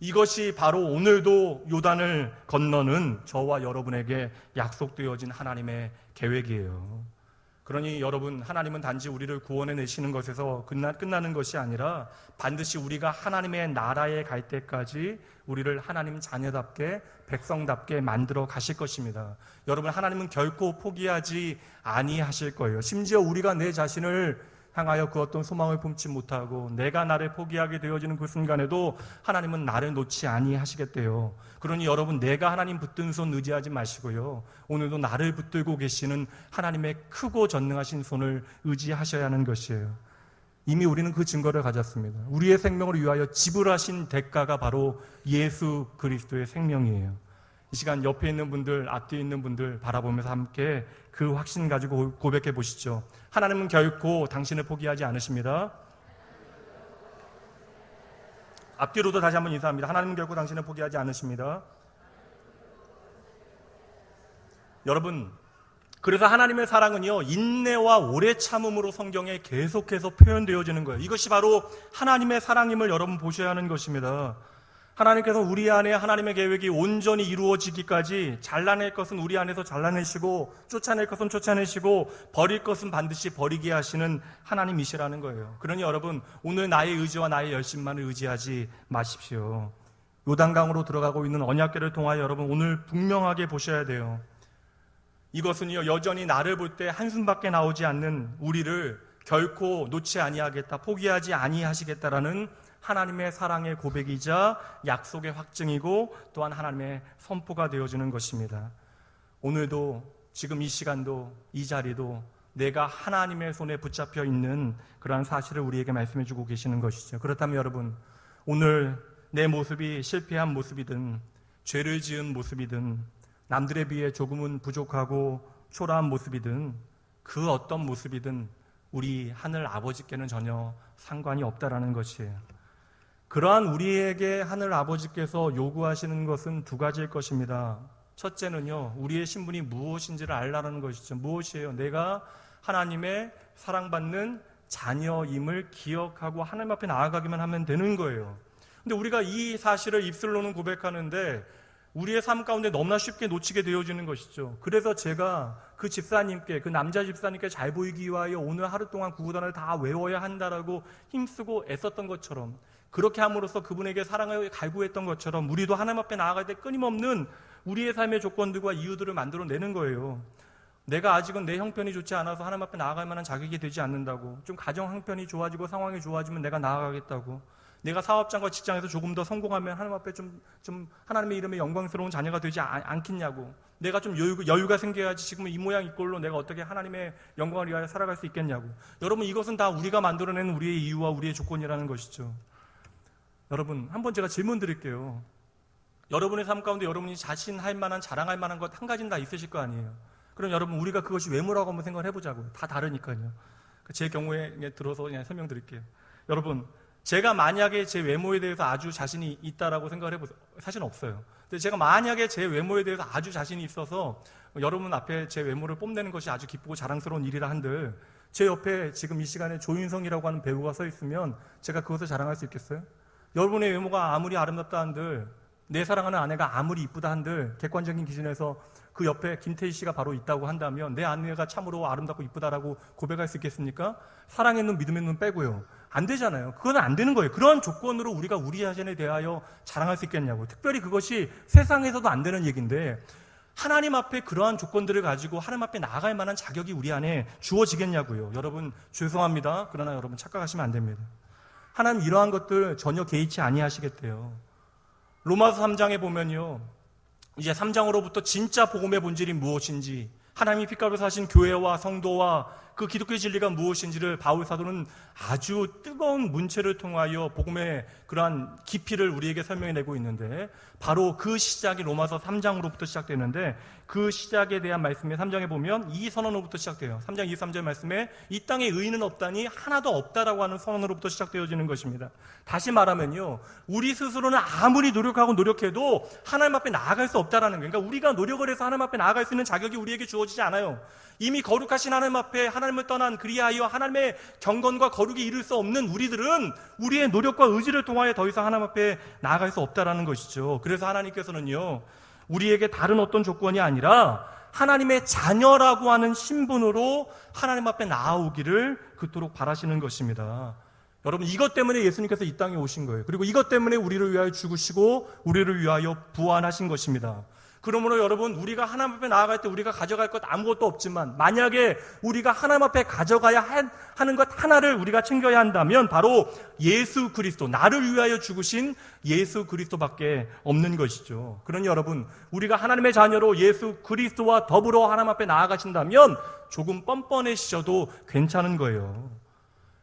S2: 이것이 바로 오늘도 요단을 건너는 저와 여러분에게 약속되어진 하나님의 계획이에요. 그러니 여러분, 하나님은 단지 우리를 구원해 내시는 것에서 끝나는 것이 아니라 반드시 우리가 하나님의 나라에 갈 때까지 우리를 하나님 자녀답게, 백성답게 만들어 가실 것입니다. 여러분, 하나님은 결코 포기하지 아니하실 거예요. 심지어 우리가 내 자신을 향하여 그 어떤 소망을 품지 못하고 내가 나를 포기하게 되어지는 그 순간에도 하나님은 나를 놓지 아니하시겠대요. 그러니 여러분, 내가 하나님 붙든 손 의지하지 마시고요, 오늘도 나를 붙들고 계시는 하나님의 크고 전능하신 손을 의지하셔야 하는 것이에요. 이미 우리는 그 증거를 가졌습니다. 우리의 생명을 위하여 지불하신 대가가 바로 예수 그리스도의 생명이에요. 이 시간 옆에 있는 분들, 앞뒤에 있는 분들 바라보면서 함께 그 확신 가지고 고백해 보시죠. 하나님은 결코 당신을 포기하지 않으십니다. 앞뒤로도 다시 한번 인사합니다. 하나님은 결코 당신을 포기하지 않으십니다. 여러분, 그래서 하나님의 사랑은요, 인내와 오래 참음으로 성경에 계속해서 표현되어지는 거예요. 이것이 바로 하나님의 사랑임을 여러분 보셔야 하는 것입니다. 하나님께서 우리 안에 하나님의 계획이 온전히 이루어지기까지 잘라낼 것은 우리 안에서 잘라내시고 쫓아낼 것은 쫓아내시고 버릴 것은 반드시 버리게 하시는 하나님이시라는 거예요. 그러니 여러분, 오늘 나의 의지와 나의 열심만을 의지하지 마십시오. 요단강으로 들어가고 있는 언약궤를 통하여 여러분 오늘 분명하게 보셔야 돼요. 이것은요, 여전히 나를 볼 때 한숨밖에 나오지 않는 우리를 결코 놓지 아니하겠다, 포기하지 아니하시겠다라는 하나님의 사랑의 고백이자 약속의 확증이고 또한 하나님의 선포가 되어지는 것입니다. 오늘도, 지금 이 시간도, 이 자리도 내가 하나님의 손에 붙잡혀 있는 그러한 사실을 우리에게 말씀해 주고 계시는 것이죠. 그렇다면 여러분, 오늘 내 모습이 실패한 모습이든 죄를 지은 모습이든 남들에 비해 조금은 부족하고 초라한 모습이든 그 어떤 모습이든 우리 하늘 아버지께는 전혀 상관이 없다라는 것이에요. 그러한 우리에게 하늘 아버지께서 요구하시는 것은 두 가지일 것입니다. 첫째는요, 우리의 신분이 무엇인지를 알라는 것이죠. 무엇이에요? 내가 하나님의 사랑받는 자녀임을 기억하고 하나님 앞에 나아가기만 하면 되는 거예요. 근데 우리가 이 사실을 입술로는 고백하는데 우리의 삶 가운데 너무나 쉽게 놓치게 되어지는 것이죠. 그래서 제가 그 집사님께, 그 남자 집사님께 잘 보이기 위하여 오늘 하루 동안 구구단을 다 외워야 한다라고 힘쓰고 애썼던 것처럼, 그렇게 함으로써 그분에게 사랑을 갈구했던 것처럼 우리도 하나님 앞에 나아갈 때 끊임없는 우리의 삶의 조건들과 이유들을 만들어내는 거예요. 내가 아직은 내 형편이 좋지 않아서 하나님 앞에 나아갈 만한 자격이 되지 않는다고, 좀 가정 형편이 좋아지고 상황이 좋아지면 내가 나아가겠다고, 내가 사업장과 직장에서 조금 더 성공하면 하나님 앞에 좀 하나님의 이름에 영광스러운 자녀가 되지 않겠냐고, 내가 좀 여유가 생겨야지 지금은 이 모양 이 꼴로 내가 어떻게 하나님의 영광을 위하여 살아갈 수 있겠냐고. 여러분, 이것은 다 우리가 만들어낸 우리의 이유와 우리의 조건이라는 것이죠. 여러분, 한번 제가 질문 드릴게요. 여러분의 삶 가운데 여러분이 자신할 만한, 자랑할 만한 것 한 가지는 다 있으실 거 아니에요. 그럼 여러분, 우리가 그것이 외모라고 한번 생각을 해보자고요. 다 다르니까요. 제 경우에 들어서 그냥 설명드릴게요. 여러분, 제가 만약에 제 외모에 대해서 아주 자신이 있다라고 생각을 해보세요. 사실은 없어요. 근데 제가 만약에 제 외모에 대해서 아주 자신이 있어서 여러분 앞에 제 외모를 뽐내는 것이 아주 기쁘고 자랑스러운 일이라 한들, 제 옆에 지금 이 시간에 조인성이라고 하는 배우가 서 있으면 제가 그것을 자랑할 수 있겠어요? 여러분의 외모가 아무리 아름답다 한들, 내 사랑하는 아내가 아무리 이쁘다 한들, 객관적인 기준에서 그 옆에 김태희 씨가 바로 있다고 한다면 내 아내가 참으로 아름답고 이쁘다라고 고백할 수 있겠습니까? 사랑의 눈, 믿음의 눈 빼고요. 안 되잖아요. 그건 안 되는 거예요. 그런 조건으로 우리가 우리 자신에 대하여 자랑할 수 있겠냐고. 특별히 그것이 세상에서도 안 되는 얘기인데, 하나님 앞에 그러한 조건들을 가지고 하나님 앞에 나아갈 만한 자격이 우리 안에 주어지겠냐고요. 여러분, 죄송합니다. 그러나 여러분 착각하시면 안 됩니다. 하나님 이러한 것들 전혀 개의치 아니하시겠대요. 로마서 3장에 보면요, 이제 3장으로부터 진짜 복음의 본질이 무엇인지, 하나님이 핏값을 사신 교회와 성도와 그 기독교의 진리가 무엇인지를 바울 사도는 아주 뜨거운 문체를 통하여 복음의 그러한 깊이를 우리에게 설명해내고 있는데, 바로 그 시작이 로마서 3장으로부터 시작되는데, 그 시작에 대한 말씀에 3장에 보면 이 선언으로부터 시작돼요. 3장 23절 말씀에 이 땅에 의인은 없다니 하나도 없다라고 하는 선언으로부터 시작되어지는 것입니다. 다시 말하면요, 우리 스스로는 아무리 노력하고 노력해도 하나님 앞에 나아갈 수 없다라는 거예요. 그러니까 우리가 노력을 해서 하나님 앞에 나아갈 수 있는 자격이 우리에게 주어지지 않아요. 이미 거룩하신 하나님 앞에 하나님을 떠난, 그리하여 하나님의 경건과 거룩이 이룰 수 없는 우리들은 우리의 노력과 의지를 통하여 더 이상 하나님 앞에 나아갈 수 없다라는 것이죠. 그래서 하나님께서는요, 우리에게 다른 어떤 조건이 아니라 하나님의 자녀라고 하는 신분으로 하나님 앞에 나아오기를 그토록 바라시는 것입니다. 여러분, 이것 때문에 예수님께서 이 땅에 오신 거예요. 그리고 이것 때문에 우리를 위하여 죽으시고 우리를 위하여 부활하신 것입니다. 그러므로 여러분, 우리가 하나님 앞에 나아갈 때 우리가 가져갈 것 아무것도 없지만, 만약에 우리가 하나님 앞에 가져가야 하는 것 하나를 우리가 챙겨야 한다면 바로 예수 그리스도, 나를 위하여 죽으신 예수 그리스도밖에 없는 것이죠. 그러니 여러분, 우리가 하나님의 자녀로 예수 그리스도와 더불어 하나님 앞에 나아가신다면 조금 뻔뻔해지셔도 괜찮은 거예요.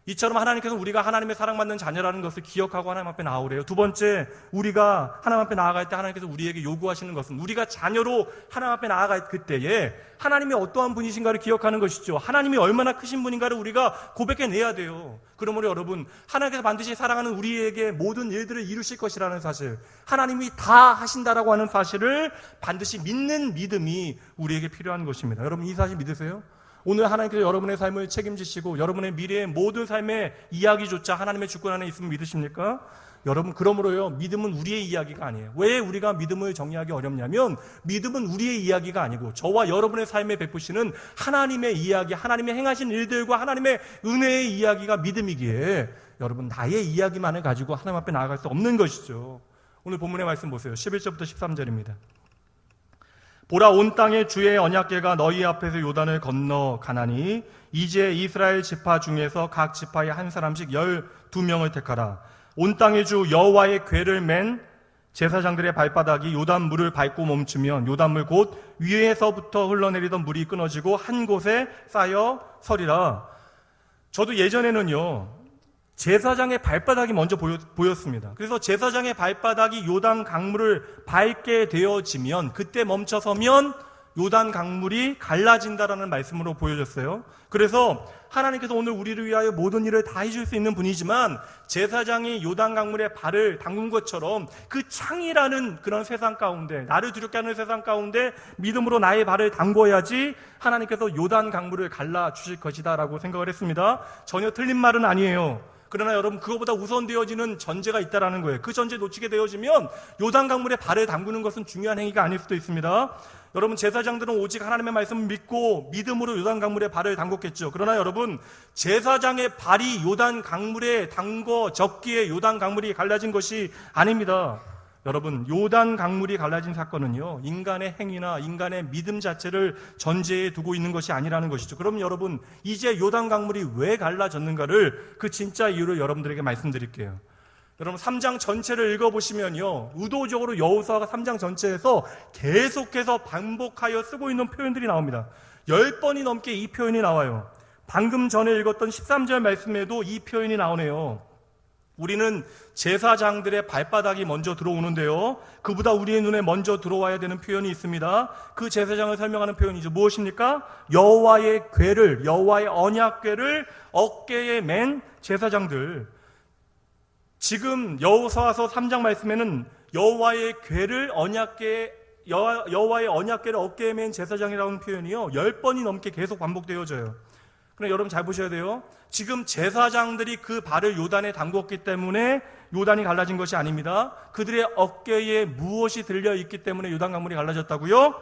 S2: 이처럼 하나님께서 우리가 하나님의 사랑받는 자녀라는 것을 기억하고 하나님 앞에 나오래요. 두 번째, 우리가 하나님 앞에 나아갈 때 하나님께서 우리에게 요구하시는 것은, 우리가 자녀로 하나님 앞에 나아갈 그때에 하나님이 어떠한 분이신가를 기억하는 것이죠. 하나님이 얼마나 크신 분인가를 우리가 고백해내야 돼요. 그러므로 여러분, 하나님께서 반드시 사랑하는 우리에게 모든 일들을 이루실 것이라는 사실, 하나님이 다 하신다라고 하는 사실을 반드시 믿는 믿음이 우리에게 필요한 것입니다. 여러분, 이 사실 믿으세요? 오늘 하나님께서 여러분의 삶을 책임지시고 여러분의 미래의 모든 삶의 이야기조차 하나님의 주권 안에 있음을 믿으십니까? 여러분, 그러므로요, 믿음은 우리의 이야기가 아니에요. 왜 우리가 믿음을 정리하기 어렵냐면, 믿음은 우리의 이야기가 아니고 저와 여러분의 삶에 베푸시는 하나님의 이야기, 하나님의 행하신 일들과 하나님의 은혜의 이야기가 믿음이기에, 여러분, 나의 이야기만을 가지고 하나님 앞에 나아갈 수 없는 것이죠. 오늘 본문의 말씀 보세요. 11절부터 13절입니다. 보라, 온 땅의 주의 언약궤가 너희 앞에서 요단을 건너 가나니 이제 이스라엘 지파 중에서 각 지파에 한 사람씩 12명을 택하라. 온 땅의 주 여호와의 궤를 맨 제사장들의 발바닥이 요단 물을 밟고 멈추면 요단물 곧 위에서부터 흘러내리던 물이 끊어지고 한 곳에 쌓여 서리라. 저도 예전에는요, 제사장의 발바닥이 먼저 보였습니다. 그래서 제사장의 발바닥이 요단 강물을 밟게 되어지면, 그때 멈춰서면 요단 강물이 갈라진다라는 말씀으로 보여졌어요. 그래서 하나님께서 오늘 우리를 위하여 모든 일을 다 해줄 수 있는 분이지만, 제사장이 요단 강물에 발을 담근 것처럼 그 창이라는 그런 세상 가운데, 나를 두렵게 하는 세상 가운데 믿음으로 나의 발을 담궈야지 하나님께서 요단 강물을 갈라주실 것이다 라고 생각을 했습니다. 전혀 틀린 말은 아니에요. 그러나 여러분, 그거보다 우선되어지는 전제가 있다라는 거예요. 그 전제 놓치게 되어지면 요단 강물에 발을 담그는 것은 중요한 행위가 아닐 수도 있습니다. 여러분, 제사장들은 오직 하나님의 말씀을 믿고 믿음으로 요단 강물에 발을 담궜겠죠. 그러나 여러분, 제사장의 발이 요단 강물에 담궈졌기에 요단 강물이 갈라진 것이 아닙니다. 여러분, 요단 강물이 갈라진 사건은요, 인간의 행위나 인간의 믿음 자체를 전제에 두고 있는 것이 아니라는 것이죠. 그럼 여러분, 이제 요단 강물이 왜 갈라졌는가를 그 진짜 이유를 여러분들에게 말씀드릴게요. 여러분, 3장 전체를 읽어보시면요, 의도적으로 여호수아가 3장 전체에서 계속해서 반복하여 쓰고 있는 표현들이 나옵니다. 10번이 넘게 이 표현이 나와요. 방금 전에 읽었던 13절 말씀에도 이 표현이 나오네요. 우리는 제사장들의 발바닥이 먼저 들어오는데요, 그보다 우리의 눈에 먼저 들어와야 되는 표현이 있습니다. 그 제사장을 설명하는 표현이죠. 무엇입니까? 여호와의 궤를, 여호와의 언약궤를 어깨에 맨 제사장들. 지금 여호수아서 3장 말씀에는 여호와의 궤를 여호와의 언약궤를 어깨에 맨 제사장이라는 표현이요, 10번이 넘게 계속 반복되어져요. 그럼 여러분 잘 보셔야 돼요. 지금 제사장들이 그 발을 요단에 담궜기 때문에 요단이 갈라진 것이 아닙니다. 그들의 어깨에 무엇이 들려 있기 때문에 요단 강물이 갈라졌다고요?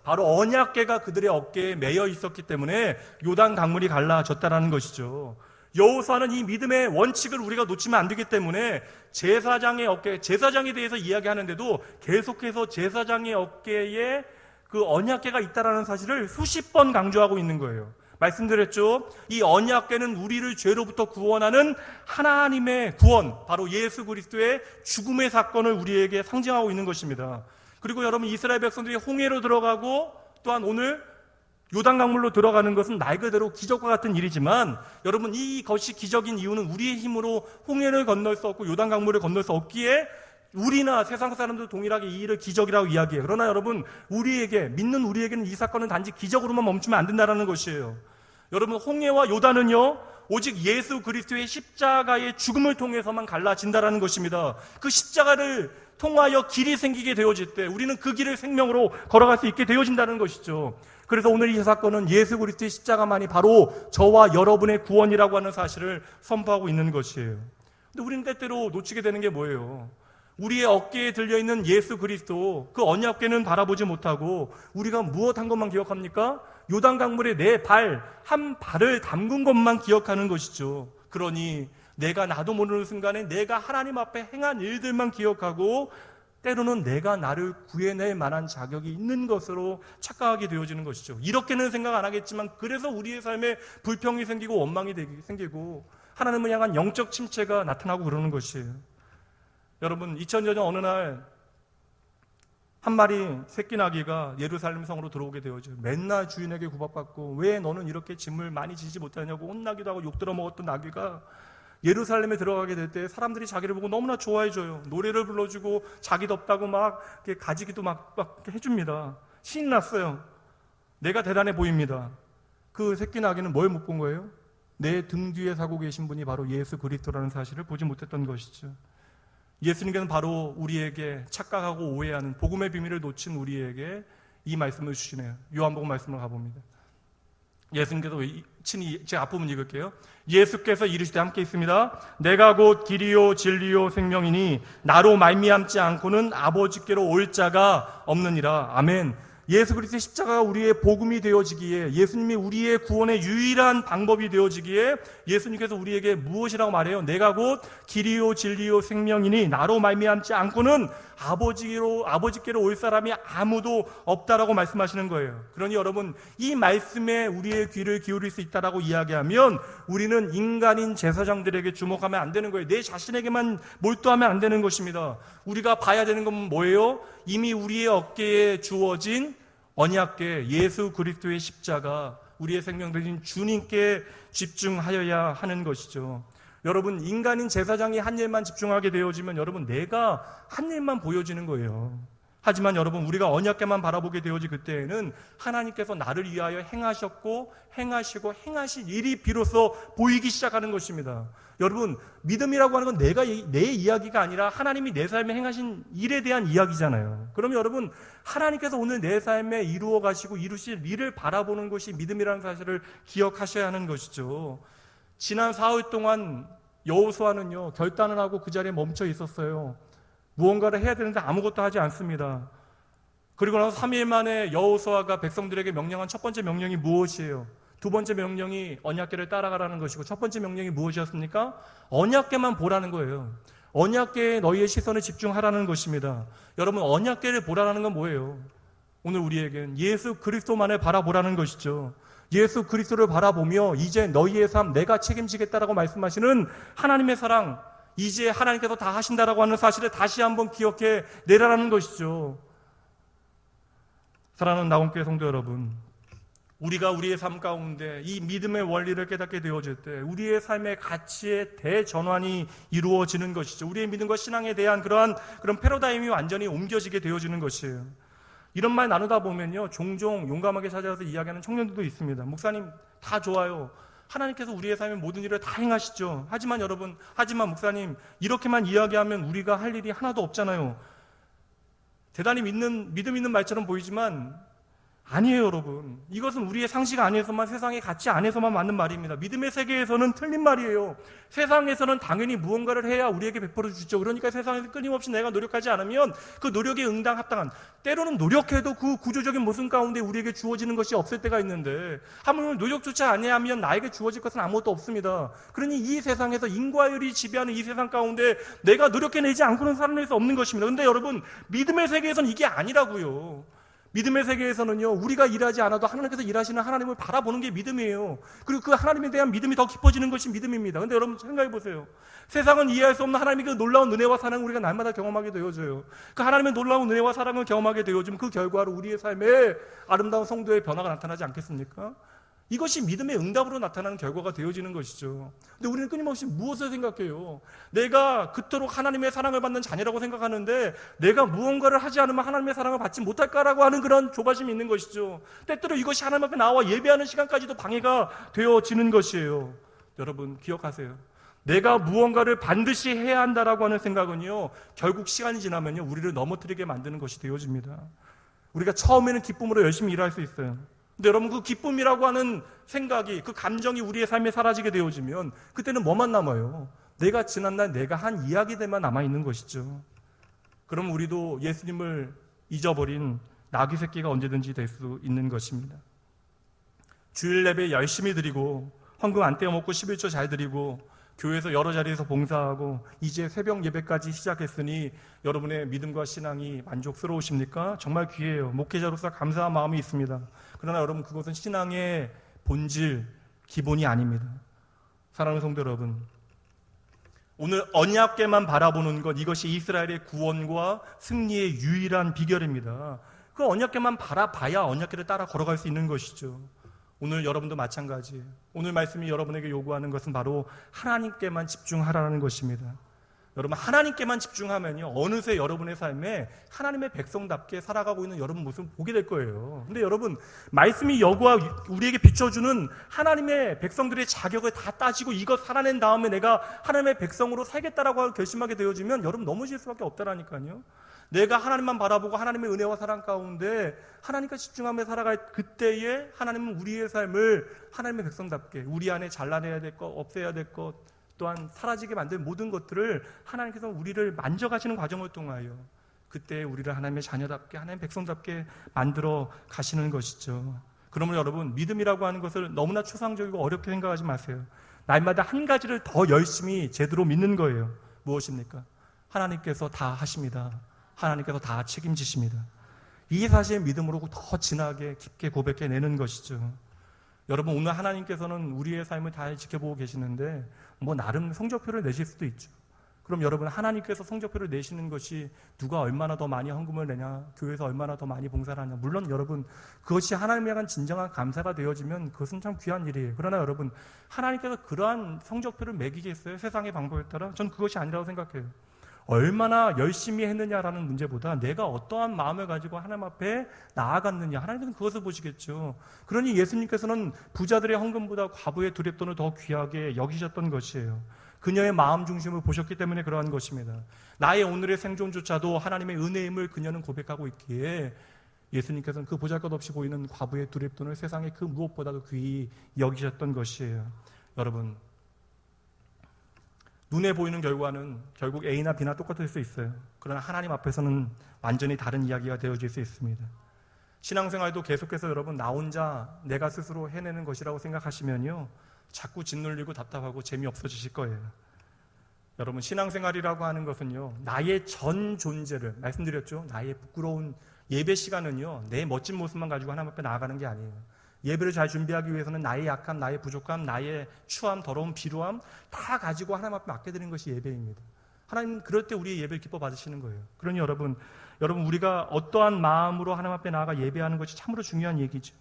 S2: 바로 언약궤가 그들의 어깨에 매여 있었기 때문에 요단 강물이 갈라졌다라는 것이죠. 여호수아는 이 믿음의 원칙을 우리가 놓치면 안 되기 때문에 제사장의 어깨, 제사장에 대해서 이야기하는데도 계속해서 제사장의 어깨에 그 언약궤가 있다라는 사실을 수십 번 강조하고 있는 거예요. 말씀드렸죠. 이 언약궤는 우리를 죄로부터 구원하는 하나님의 구원, 바로 예수 그리스도의 죽음의 사건을 우리에게 상징하고 있는 것입니다. 그리고 여러분, 이스라엘 백성들이 홍해로 들어가고 또한 오늘 요단강물로 들어가는 것은 말 그대로 기적과 같은 일이지만, 여러분, 이것이 기적인 이유는 우리의 힘으로 홍해를 건널 수 없고 요단강물을 건널 수 없기에 우리나 세상 사람도 동일하게 이 일을 기적이라고 이야기해요. 그러나 여러분, 믿는 우리에게는 이 사건은 단지 기적으로만 멈추면 안 된다는 것이에요. 여러분, 홍해와 요단은요, 오직 예수 그리스도의 십자가의 죽음을 통해서만 갈라진다라는 것입니다. 그 십자가를 통하여 길이 생기게 되어질 때 우리는 그 길을 생명으로 걸어갈 수 있게 되어진다는 것이죠. 그래서 오늘 이 사건은 예수 그리스도의 십자가만이 바로 저와 여러분의 구원이라고 하는 사실을 선포하고 있는 것이에요. 근데 우리는 때때로 놓치게 되는 게 뭐예요? 우리의 어깨에 들려있는 예수 그리스도, 그 언약궤는 바라보지 못하고 우리가 무엇한 것만 기억합니까? 요단강물에 내 한 발을 담근 것만 기억하는 것이죠. 그러니 내가 나도 모르는 순간에 내가 하나님 앞에 행한 일들만 기억하고 때로는 내가 나를 구해낼 만한 자격이 있는 것으로 착각하게 되어지는 것이죠. 이렇게는 생각 안 하겠지만 그래서 우리의 삶에 불평이 생기고 원망이 생기고 하나님을 향한 영적 침체가 나타나고 그러는 것이에요. 여러분, 2000년 전 어느 날 한 마리 새끼 나귀가 예루살렘 성으로 들어오게 되어져. 맨날 주인에게 구박받고 왜 너는 이렇게 짐을 많이 지지 못하냐고 혼나기도 하고 욕 들어먹었던 나귀가 예루살렘에 들어가게 될 때 사람들이 자기를 보고 너무나 좋아해줘요. 노래를 불러주고 자기 덥다고 막 가지기도 막 해줍니다. 신이 났어요. 내가 대단해 보입니다. 그 새끼 나귀는 뭘 못 본 거예요? 내 등 뒤에 사고 계신 분이 바로 예수 그리스도라는 사실을 보지 못했던 것이죠. 예수님께서는 바로 우리에게 착각하고 오해하는 복음의 비밀을 놓친 우리에게 이 말씀을 주시네요. 요한복음 말씀을 가봅니다. 예수님께서 친히 제가 앞부분 읽을게요. 예수께서 이르시되, 함께 있습니다. 내가 곧 길이요 진리요 생명이니 나로 말미암지 않고는 아버지께로 올 자가 없느니라. 아멘. 예수 그리스도의 십자가가 우리의 복음이 되어지기에, 예수님이 우리의 구원의 유일한 방법이 되어지기에 예수님께서 우리에게 무엇이라고 말해요? 내가 곧 길이요 진리요 생명이니 나로 말미암지 않고는 아버지께로 올 사람이 아무도 없다라고 말씀하시는 거예요. 그러니 여러분, 이 말씀에 우리의 귀를 기울일 수 있다라고 이야기하면 우리는 인간인 제사장들에게 주목하면 안 되는 거예요. 내 자신에게만 몰두하면 안 되는 것입니다. 우리가 봐야 되는 건 뭐예요? 이미 우리의 어깨에 주어진 언약궤 예수 그리스도의 십자가, 우리의 생명되신 주님께 집중하여야 하는 것이죠. 여러분, 인간인 제사장이 한 일만 집중하게 되어지면 여러분, 내가 한 일만 보여지는 거예요. 하지만 여러분, 우리가 언약궤만 바라보게 되어지 그때에는 하나님께서 나를 위하여 행하셨고 행하시고 행하실 일이 비로소 보이기 시작하는 것입니다. 여러분, 믿음이라고 하는 건 내 이야기가 아니라 하나님이 내 삶에 행하신 일에 대한 이야기잖아요. 그러면 여러분, 하나님께서 오늘 내 삶에 이루어 가시고 이루실 일을 바라보는 것이 믿음이라는 사실을 기억하셔야 하는 것이죠. 지난 사흘 동안 여호수아는요, 결단을 하고 그 자리에 멈춰 있었어요. 무언가를 해야 되는데 아무것도 하지 않습니다. 그리고 나서 3일 만에 여호수아가 백성들에게 명령한 첫 번째 명령이 무엇이에요? 두 번째 명령이 언약궤를 따라가라는 것이고, 첫 번째 명령이 무엇이었습니까? 언약궤만 보라는 거예요. 언약궤에 너희의 시선을 집중하라는 것입니다. 여러분, 언약궤를 보라는 건 뭐예요? 오늘 우리에겐 예수 그리스도만을 바라보라는 것이죠. 예수 그리스도를 바라보며 이제 너희의 삶 내가 책임지겠다라고 말씀하시는 하나님의 사랑, 이제 하나님께서 다 하신다라고 하는 사실을 다시 한번 기억해 내라라는 것이죠. 사랑하는 나온교회 성도 여러분, 우리가 우리의 삶 가운데 이 믿음의 원리를 깨닫게 되어질 때 우리의 삶의 가치의 대전환이 이루어지는 것이죠. 우리의 믿음과 신앙에 대한 그런 패러다임이 완전히 옮겨지게 되어지는 것이에요. 이런 말 나누다 보면요, 종종 용감하게 찾아와서 이야기하는 청년들도 있습니다. 목사님, 다 좋아요. 하나님께서 우리의 삶의 모든 일을 다 행하시죠. 하지만 목사님, 이렇게만 이야기하면 우리가 할 일이 하나도 없잖아요. 대단히 믿음 있는 말처럼 보이지만 아니에요, 여러분. 이것은 우리의 상식 안에서만, 세상의 가치 안에서만 맞는 말입니다. 믿음의 세계에서는 틀린 말이에요. 세상에서는 당연히 무언가를 해야 우리에게 베풀어 주죠. 그러니까 세상에서 끊임없이 내가 노력하지 않으면 그 노력에 합당한, 때로는 노력해도 그 구조적인 모습 가운데 우리에게 주어지는 것이 없을 때가 있는데, 하물며 노력조차 아니하면 나에게 주어질 것은 아무것도 없습니다. 그러니 이 세상에서 인과율이 지배하는 이 세상 가운데 내가 노력해내지 않고는 살아낼 수 없는 것입니다. 근데 여러분, 믿음의 세계에서는 이게 아니라고요. 믿음의 세계에서는요, 우리가 일하지 않아도 하나님께서 일하시는 하나님을 바라보는 게 믿음이에요. 그리고 그 하나님에 대한 믿음이 더 깊어지는 것이 믿음입니다. 근데 여러분 생각해 보세요. 세상은 이해할 수 없는 하나님의 그 놀라운 은혜와 사랑을 우리가 날마다 경험하게 되어져요. 그 하나님의 놀라운 은혜와 사랑을 경험하게 되어지면 그 결과로 우리의 삶에 아름다운 성도의 변화가 나타나지 않겠습니까? 이것이 믿음의 응답으로 나타나는 결과가 되어지는 것이죠. 근데 우리는 끊임없이 무엇을 생각해요? 내가 그토록 하나님의 사랑을 받는 자녀라고 생각하는데 내가 무언가를 하지 않으면 하나님의 사랑을 받지 못할까라고 하는 그런 조바심이 있는 것이죠. 때때로 이것이 하나님 앞에 나와 예배하는 시간까지도 방해가 되어지는 것이에요. 여러분 기억하세요. 내가 무언가를 반드시 해야 한다라고 하는 생각은요, 결국 시간이 지나면요, 우리를 넘어뜨리게 만드는 것이 되어집니다. 우리가 처음에는 기쁨으로 열심히 일할 수 있어요. 근데 여러분, 그 기쁨이라고 하는 생각이, 그 감정이 우리의 삶에 사라지게 되어지면 그때는 뭐만 남아요? 내가 지난날 내가 한 이야기들만 남아있는 것이죠. 그럼 우리도 예수님을 잊어버린 나귀 새끼가 언제든지 될 수 있는 것입니다. 주일 예배 열심히 드리고 헌금 안 떼어먹고 11조 잘 드리고 교회에서 여러 자리에서 봉사하고 이제 새벽 예배까지 시작했으니 여러분의 믿음과 신앙이 만족스러우십니까? 정말 귀해요. 목회자로서 감사한 마음이 있습니다. 그러나 여러분, 그것은 신앙의 본질, 기본이 아닙니다. 사랑하는 성도 여러분, 오늘 언약궤만 바라보는 것, 이것이 이스라엘의 구원과 승리의 유일한 비결입니다. 그 언약궤만 바라봐야 언약궤를 따라 걸어갈 수 있는 것이죠. 오늘 여러분도 마찬가지예요. 오늘 말씀이 여러분에게 요구하는 것은 바로 하나님께만 집중하라는 것입니다. 여러분, 하나님께만 집중하면요, 어느새 여러분의 삶에 하나님의 백성답게 살아가고 있는 여러분 모습을 보게 될 거예요. 근데 여러분, 말씀이 우리에게 비춰주는 하나님의 백성들의 자격을 다 따지고 이것 살아낸 다음에 내가 하나님의 백성으로 살겠다라고 결심하게 되어지면 여러분 넘어질 수밖에 없다라니까요. 내가 하나님만 바라보고 하나님의 은혜와 사랑 가운데 하나님과 집중하며 살아갈 그때에 하나님은 우리의 삶을 하나님의 백성답게, 우리 안에 잘라내야 될 것, 없애야 될 것, 또한 사라지게 만든 모든 것들을 하나님께서 우리를 만져가시는 과정을 통하여 그때 우리를 하나님의 자녀답게, 하나님의 백성답게 만들어 가시는 것이죠. 그러면 여러분, 믿음이라고 하는 것을 너무나 추상적이고 어렵게 생각하지 마세요. 날마다 한 가지를 더 열심히 제대로 믿는 거예요. 무엇입니까? 하나님께서 다 하십니다. 하나님께서 다 책임지십니다. 이 사실의 믿음으로 더 진하게 깊게 고백해내는 것이죠. 여러분, 오늘 하나님께서는 우리의 삶을 다 지켜보고 계시는데 나름 성적표를 내실 수도 있죠. 그럼 여러분, 하나님께서 성적표를 내시는 것이 누가 얼마나 더 많이 헌금을 내냐, 교회에서 얼마나 더 많이 봉사를 하냐, 물론 여러분 그것이 하나님에 대한 진정한 감사가 되어지면 그것은 참 귀한 일이에요. 그러나 여러분, 하나님께서 그러한 성적표를 매기겠어요? 세상의 방법에 따라? 저는 그것이 아니라고 생각해요. 얼마나 열심히 했느냐라는 문제보다 내가 어떠한 마음을 가지고 하나님 앞에 나아갔느냐, 하나님께서는 그것을 보시겠죠. 그러니 예수님께서는 부자들의 헌금보다 과부의 두렙돈을 더 귀하게 여기셨던 것이에요. 그녀의 마음 중심을 보셨기 때문에 그러한 것입니다. 나의 오늘의 생존조차도 하나님의 은혜임을 그녀는 고백하고 있기에 예수님께서는 그 보잘것없이 보이는 과부의 두렙돈을 세상의 그 무엇보다도 귀히 여기셨던 것이에요. 여러분, 눈에 보이는 결과는 결국 A나 B나 똑같을 수 있어요. 그러나 하나님 앞에서는 완전히 다른 이야기가 되어질 수 있습니다. 신앙생활도 계속해서 여러분, 나 혼자 내가 스스로 해내는 것이라고 생각하시면요, 자꾸 짓눌리고 답답하고 재미없어지실 거예요. 여러분, 신앙생활이라고 하는 것은요, 나의 전 존재를, 말씀드렸죠, 나의 부끄러운 예배 시간은요, 내 멋진 모습만 가지고 하나님 앞에 나아가는 게 아니에요. 예배를 잘 준비하기 위해서는 나의 약함, 나의 부족함, 나의 추함, 더러움, 비루함 다 가지고 하나님 앞에 맡겨드리는 것이 예배입니다. 하나님 그럴 때 우리의 예배를 기뻐 받으시는 거예요. 그러니 여러분 우리가 어떠한 마음으로 하나님 앞에 나아가 예배하는 것이 참으로 중요한 얘기죠.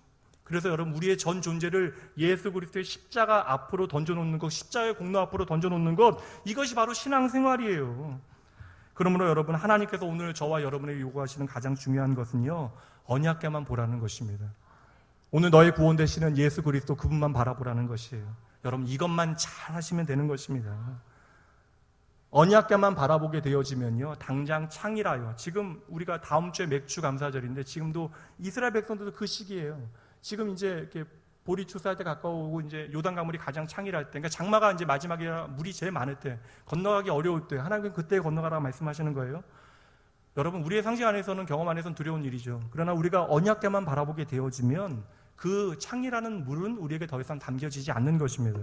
S2: 그래서 여러분, 우리의 전 존재를 예수 그리스도의 십자가 앞으로 던져놓는 것, 십자가의 공로 앞으로 던져놓는 것, 이것이 바로 신앙생활이에요. 그러므로 여러분, 하나님께서 오늘 저와 여러분에게 요구하시는 가장 중요한 것은요, 언약궤만 보라는 것입니다. 오늘 너의 구원 되시는 예수 그리스도, 그분만 바라보라는 것이에요. 여러분, 이것만 잘 하시면 되는 것입니다. 언약궤만 바라보게 되어지면요, 당장 창이라요. 지금 우리가 다음 주에 맥주 감사절인데, 지금도 이스라엘 백성들도 그 시기예요. 지금 이제 이렇게 보리 추수할 때 가까우고 이제 요단 강물이 가장 창이랄 때, 그러니까 장마가 이제 마지막에 물이 제일 많을 때, 건너가기 어려울 때, 하나님은 그때 건너가라고 말씀하시는 거예요. 여러분, 우리의 상식 안에서는, 경험 안에서는 두려운 일이죠. 그러나 우리가 언약궤만 바라보게 되어지면 그 창이라는 물은 우리에게 더 이상 담겨지지 않는 것입니다.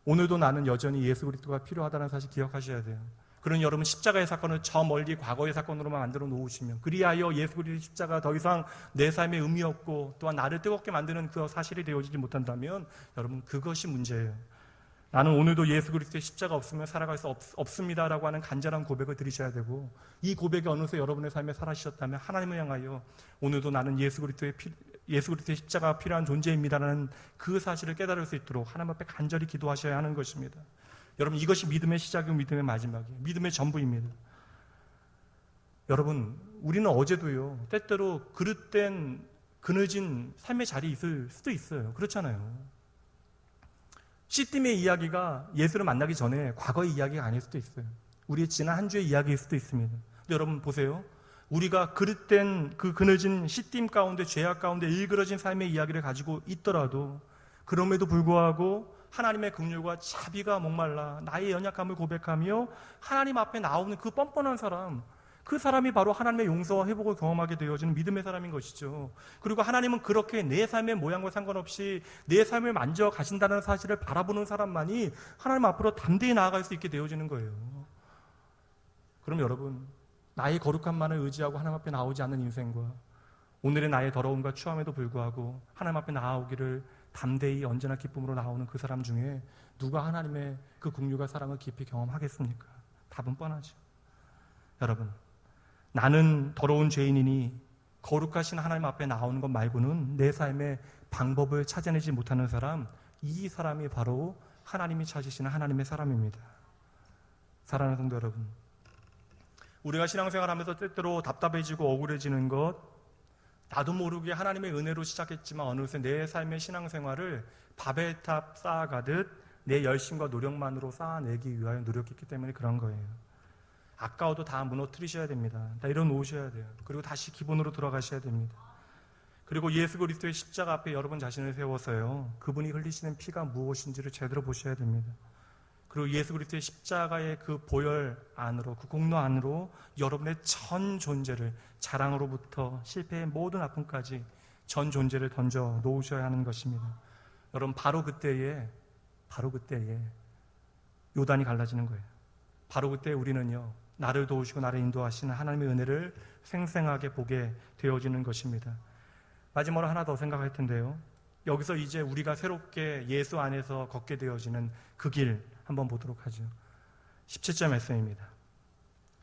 S2: 오늘도 나는 여전히 예수 그리스도가 필요하다는 사실 기억하셔야 돼요. 그러니 여러분, 십자가의 사건을 저 멀리 과거의 사건으로만 만들어 놓으시면, 그리하여 예수 그리스도의 십자가 더 이상 내 삶에 의미 없고 또한 나를 뜨겁게 만드는 그 사실이 되어지지 못한다면, 여러분, 그것이 문제예요. 나는 오늘도 예수 그리스도의 십자가 없으면 살아갈 수 없습니다라고 하는 간절한 고백을 드리셔야 되고, 이 고백이 어느새 여러분의 삶에 사라지셨다면 하나님을 향하여 오늘도 나는 예수 그리스도의 십자가가 필요한 존재입니다라는 그 사실을 깨달을 수 있도록 하나님 앞에 간절히 기도하셔야 하는 것입니다. 여러분, 이것이 믿음의 시작이고 믿음의 마지막이에요. 믿음의 전부입니다. 여러분, 우리는 어제도요, 때때로 그릇된 그늘진 삶의 자리에 있을 수도 있어요. 그렇잖아요. 시딤의 이야기가 예수를 만나기 전에 과거의 이야기가 아닐 수도 있어요. 우리의 지난 한 주의 이야기일 수도 있습니다. 근데 여러분 보세요. 우리가 그릇된 그 그늘진 시딤 가운데, 죄악 가운데 일그러진 삶의 이야기를 가지고 있더라도, 그럼에도 불구하고 하나님의 긍휼과 자비가 목말라 나의 연약함을 고백하며 하나님 앞에 나오는 그 뻔뻔한 사람, 그 사람이 바로 하나님의 용서와 회복을 경험하게 되어지는 믿음의 사람인 것이죠. 그리고 하나님은 그렇게 내 삶의 모양과 상관없이 내 삶을 만져가신다는 사실을 바라보는 사람만이 하나님 앞으로 담대히 나아갈 수 있게 되어지는 거예요. 그럼 여러분, 나의 거룩함만을 의지하고 하나님 앞에 나오지 않는 인생과 오늘의 나의 더러움과 추함에도 불구하고 하나님 앞에 나아오기를 담대히 언제나 기쁨으로 나오는 그 사람 중에 누가 하나님의 그 긍휼과 사랑을 깊이 경험하겠습니까? 답은 뻔하죠. 여러분, 나는 더러운 죄인이니 거룩하신 하나님 앞에 나오는 것 말고는 내 삶의 방법을 찾아내지 못하는 사람, 이 사람이 바로 하나님이 찾으시는 하나님의 사람입니다. 사랑하는 성도 여러분, 우리가 신앙생활하면서 때때로 답답해지고 억울해지는 것, 나도 모르게 하나님의 은혜로 시작했지만 어느새 내 삶의 신앙생활을 바벨탑 쌓아가듯 내 열심과 노력만으로 쌓아내기 위하여 노력했기 때문에 그런 거예요. 아까워도 다 무너뜨리셔야 됩니다. 다 일어놓으셔야 돼요. 그리고 다시 기본으로 돌아가셔야 됩니다. 그리고 예수 그리스도의 십자가 앞에 여러분 자신을 세워서요, 그분이 흘리시는 피가 무엇인지를 제대로 보셔야 됩니다. 그리고 예수 그리스도의 십자가의 그 보혈 안으로, 그 공로 안으로 여러분의 전 존재를, 자랑으로부터 실패의 모든 아픔까지 전 존재를 던져 놓으셔야 하는 것입니다. 여러분, 바로 그때에 요단이 갈라지는 거예요. 바로 그때 우리는요, 나를 도우시고 나를 인도하시는 하나님의 은혜를 생생하게 보게 되어지는 것입니다. 마지막으로 하나 더 생각할 텐데요, 여기서 이제 우리가 새롭게 예수 안에서 걷게 되어지는 그 길 한번 보도록 하죠. 17절 말씀입니다.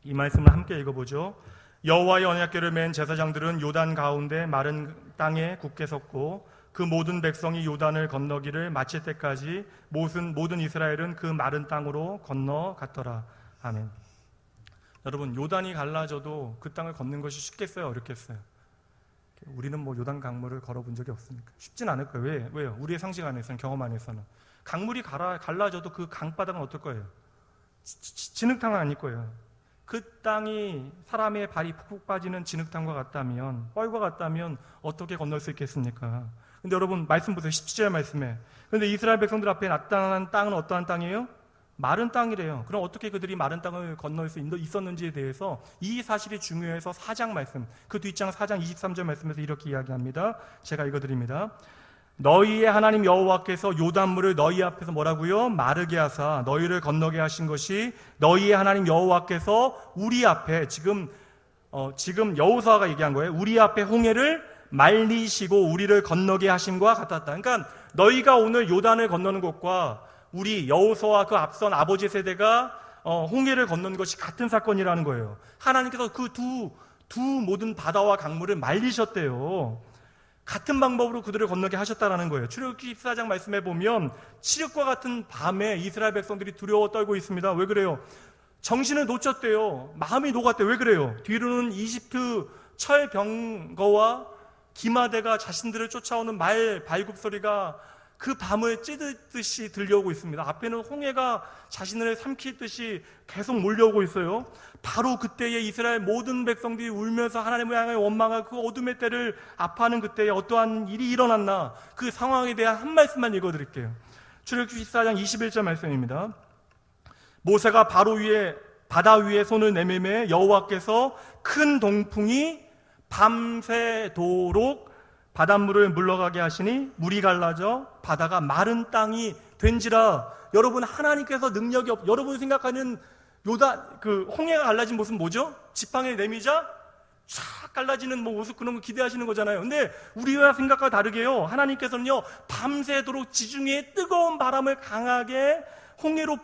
S2: 이 말씀을 함께 읽어보죠. 여호와의 언약궤를 맨 제사장들은 요단 가운데 마른 땅에 굳게 섰고 그 모든 백성이 요단을 건너기를 마칠 때까지 모든 이스라엘은 그 마른 땅으로 건너갔더라. 아멘. 여러분, 요단이 갈라져도 그 땅을 걷는 것이 쉽겠어요? 어렵겠어요? 우리는 요단 강물을 걸어본 적이 없으니까 쉽진 않을 거예요. 왜요? 우리의 상식 안에서는, 경험 안에서는 강물이 갈라져도 그 강바닥은 어떨 거예요? 진흙탕은 아닐 거예요. 그 땅이 사람의 발이 푹푹 빠지는 진흙탕과 같다면, 뻘과 같다면 어떻게 건널 수 있겠습니까? 근데 여러분 말씀 보세요. 17절 말씀에. 근데 이스라엘 백성들 앞에 나타난 땅은 어떠한 땅이에요? 마른 땅이래요. 그럼 어떻게 그들이 마른 땅을 건널 수 있었는지에 대해서 이 사실이 중요해서 4장 말씀, 그 뒷장 4장 23절 말씀에서 이렇게 이야기합니다. 제가 읽어드립니다. 너희의 하나님 여호와께서 요단물을 너희 앞에서 뭐라고요? 마르게 하사 너희를 건너게 하신 것이 너희의 하나님 여호와께서 우리 앞에 지금 여호수아가 얘기한 거예요. 우리 앞에 홍해를 말리시고 우리를 건너게 하심과 같았다. 그러니까 너희가 오늘 요단을 건너는 것과 우리 여호수아와 그 앞선 아버지 세대가 홍해를 건너는 것이 같은 사건이라는 거예요. 하나님께서 그 두 모든 바다와 강물을 말리셨대요. 같은 방법으로 그들을 건너게 하셨다라는 거예요. 출애굽기 14장 말씀에 보면 칠흑과 같은 밤에 이스라엘 백성들이 두려워 떨고 있습니다. 왜 그래요? 정신을 놓쳤대요. 마음이 녹았대요. 왜 그래요? 뒤로는 이집트 철병거와 기마대가 자신들을 쫓아오는 말 발굽 소리가 그 밤을 찌르듯이 들려오고 있습니다. 앞에는 홍해가 자신을 삼키듯이 계속 몰려오고 있어요. 바로 그때에 이스라엘 모든 백성들이 울면서 하나님을 향해 원망하고 그 어둠의 때를 아파하는 그때에 어떠한 일이 일어났나, 그 상황에 대한 한 말씀만 읽어드릴게요. 출애굽기 14장 21절 말씀입니다. 모세가 바다 위에 손을 내밀매 여호와께서 큰 동풍이 밤새도록 바닷물을 물러가게 하시니 물이 갈라져 바다가 마른 땅이 된지라. 여러분, 하나님께서 능력이 여러분이 생각하는 홍해가 갈라진 모습은 뭐죠? 지팡이를 내미자 쫙 갈라지는 모습, 그런 거 기대하시는 거잖아요. 근데 우리와 생각과 다르게요, 하나님께서는요 밤새도록 지중해의 뜨거운 바람을 강하게 홍해로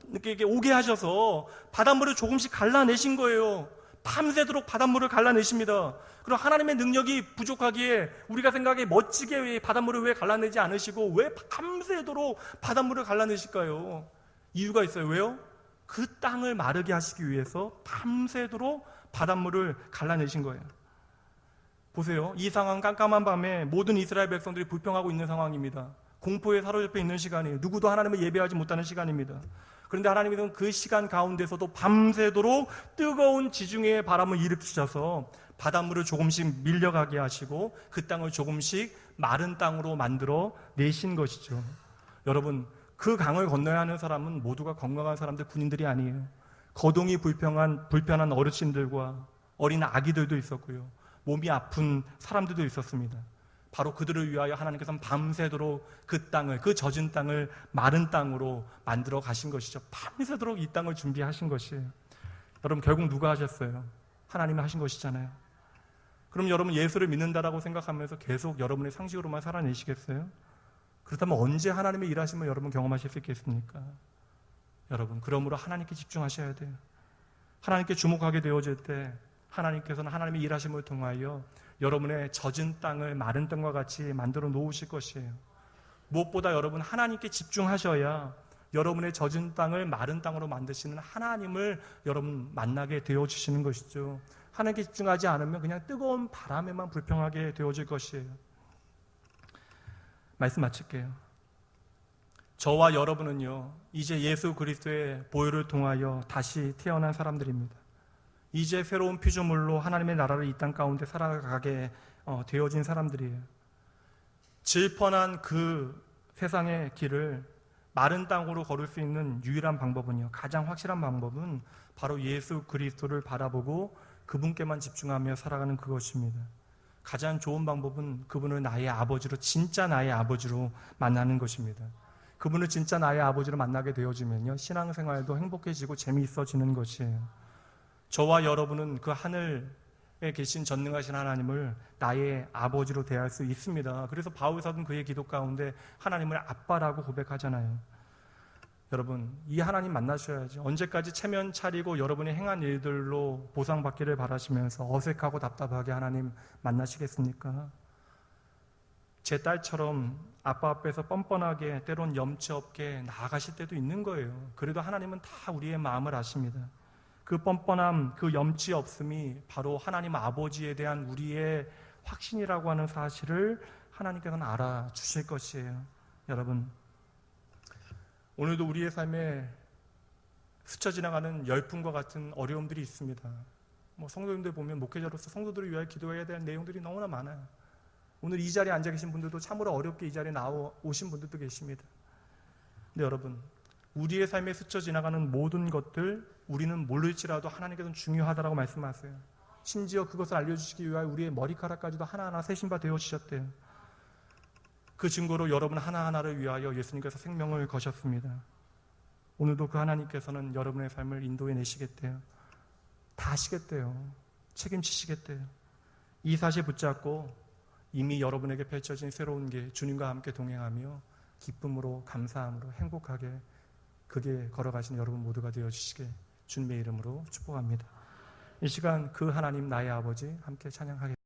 S2: 이렇게 오게 하셔서 바닷물을 조금씩 갈라내신 거예요. 밤새도록 바닷물을 갈라내십니다. 그럼 하나님의 능력이 부족하기에 우리가 생각에 멋지게 바닷물을 왜 갈라내지 않으시고 왜 밤새도록 바닷물을 갈라내실까요? 이유가 있어요. 왜요? 그 땅을 마르게 하시기 위해서 밤새도록 바닷물을 갈라내신 거예요. 보세요. 이 상황, 깜깜한 밤에 모든 이스라엘 백성들이 불평하고 있는 상황입니다. 공포에 사로잡혀 있는 시간이에요. 누구도 하나님을 예배하지 못하는 시간입니다. 그런데 하나님께서는 그 시간 가운데서도 밤새도록 뜨거운 지중해의 바람을 일으키셔서 바닷물을 조금씩 밀려가게 하시고 그 땅을 조금씩 마른 땅으로 만들어 내신 것이죠. 여러분, 그 강을 건너야 하는 사람은 모두가 건강한 사람들, 군인들이 아니에요. 거동이 불편한 어르신들과 어린 아기들도 있었고요. 몸이 아픈 사람들도 있었습니다. 바로 그들을 위하여 하나님께서는 밤새도록 그 땅을, 그 젖은 땅을 마른 땅으로 만들어 가신 것이죠. 밤새도록 이 땅을 준비하신 것이에요. 여러분, 결국 누가 하셨어요? 하나님이 하신 것이잖아요. 그럼 여러분, 예수를 믿는다라고 생각하면서 계속 여러분의 상식으로만 살아내시겠어요? 그렇다면 언제 하나님의 일하심을 여러분 경험하실 수 있겠습니까? 여러분, 그러므로 하나님께 집중하셔야 돼요. 하나님께 주목하게 되어질 때 하나님께서는 하나님의 일하심을 통하여 여러분의 젖은 땅을 마른 땅과 같이 만들어 놓으실 것이에요. 무엇보다 여러분, 하나님께 집중하셔야 여러분의 젖은 땅을 마른 땅으로 만드시는 하나님을 여러분 만나게 되어주시는 것이죠. 하나님께 집중하지 않으면 그냥 뜨거운 바람에만 불평하게 되어질 것이에요. 말씀 마칠게요. 저와 여러분은요, 이제 예수 그리스도의 보혈을 통하여 다시 태어난 사람들입니다. 이제 새로운 피조물로 하나님의 나라를 이 땅 가운데 살아가게 되어진 사람들이에요. 질펀한 그 세상의 길을 마른 땅으로 걸을 수 있는 유일한 방법은요, 가장 확실한 방법은 바로 예수 그리스도를 바라보고 그분께만 집중하며 살아가는 그것입니다. 가장 좋은 방법은 그분을 나의 아버지로, 진짜 나의 아버지로 만나는 것입니다. 그분을 진짜 나의 아버지로 만나게 되어지면요, 신앙생활도 행복해지고 재미있어지는 것이에요. 저와 여러분은 그 하늘에 계신 전능하신 하나님을 나의 아버지로 대할 수 있습니다. 그래서 바울 사도는 그의 기도 가운데 하나님을 아빠라고 고백하잖아요. 여러분, 이 하나님 만나셔야죠. 언제까지 체면 차리고 여러분이 행한 일들로 보상받기를 바라시면서 어색하고 답답하게 하나님 만나시겠습니까? 제 딸처럼 아빠 앞에서 뻔뻔하게 때론 염치 없게 나아가실 때도 있는 거예요. 그래도 하나님은 다 우리의 마음을 아십니다. 그 뻔뻔함, 그 염치 없음이 바로 하나님 아버지에 대한 우리의 확신이라고 하는 사실을 하나님께서는 알아주실 것이에요. 여러분, 오늘도 우리의 삶에 스쳐 지나가는 열풍과 같은 어려움들이 있습니다. 성도님들 보면 목회자로서 성도들을 위하여 기도해야 될 내용들이 너무나 많아요. 오늘 이 자리에 앉아 계신 분들도 참으로 어렵게 이 자리에 나오신 분들도 계십니다. 근데 여러분, 우리의 삶에 스쳐 지나가는 모든 것들 우리는 모를지라도 하나님께서는 중요하다라고 말씀하세요. 심지어 그것을 알려주시기 위하여 우리의 머리카락까지도 하나하나 세신 바 되어주셨대요. 그 증거로 여러분 하나하나를 위하여 예수님께서 생명을 거셨습니다. 오늘도 그 하나님께서는 여러분의 삶을 인도해 내시겠대요. 다 하시겠대요. 책임지시겠대요. 이 사실 붙잡고 이미 여러분에게 펼쳐진 새로운 게 주님과 함께 동행하며 기쁨으로, 감사함으로, 행복하게 그게 걸어가시는 여러분 모두가 되어주시게 주님의 이름으로 축복합니다. 이 시간 그 하나님 나의 아버지 함께 찬양하겠습니다.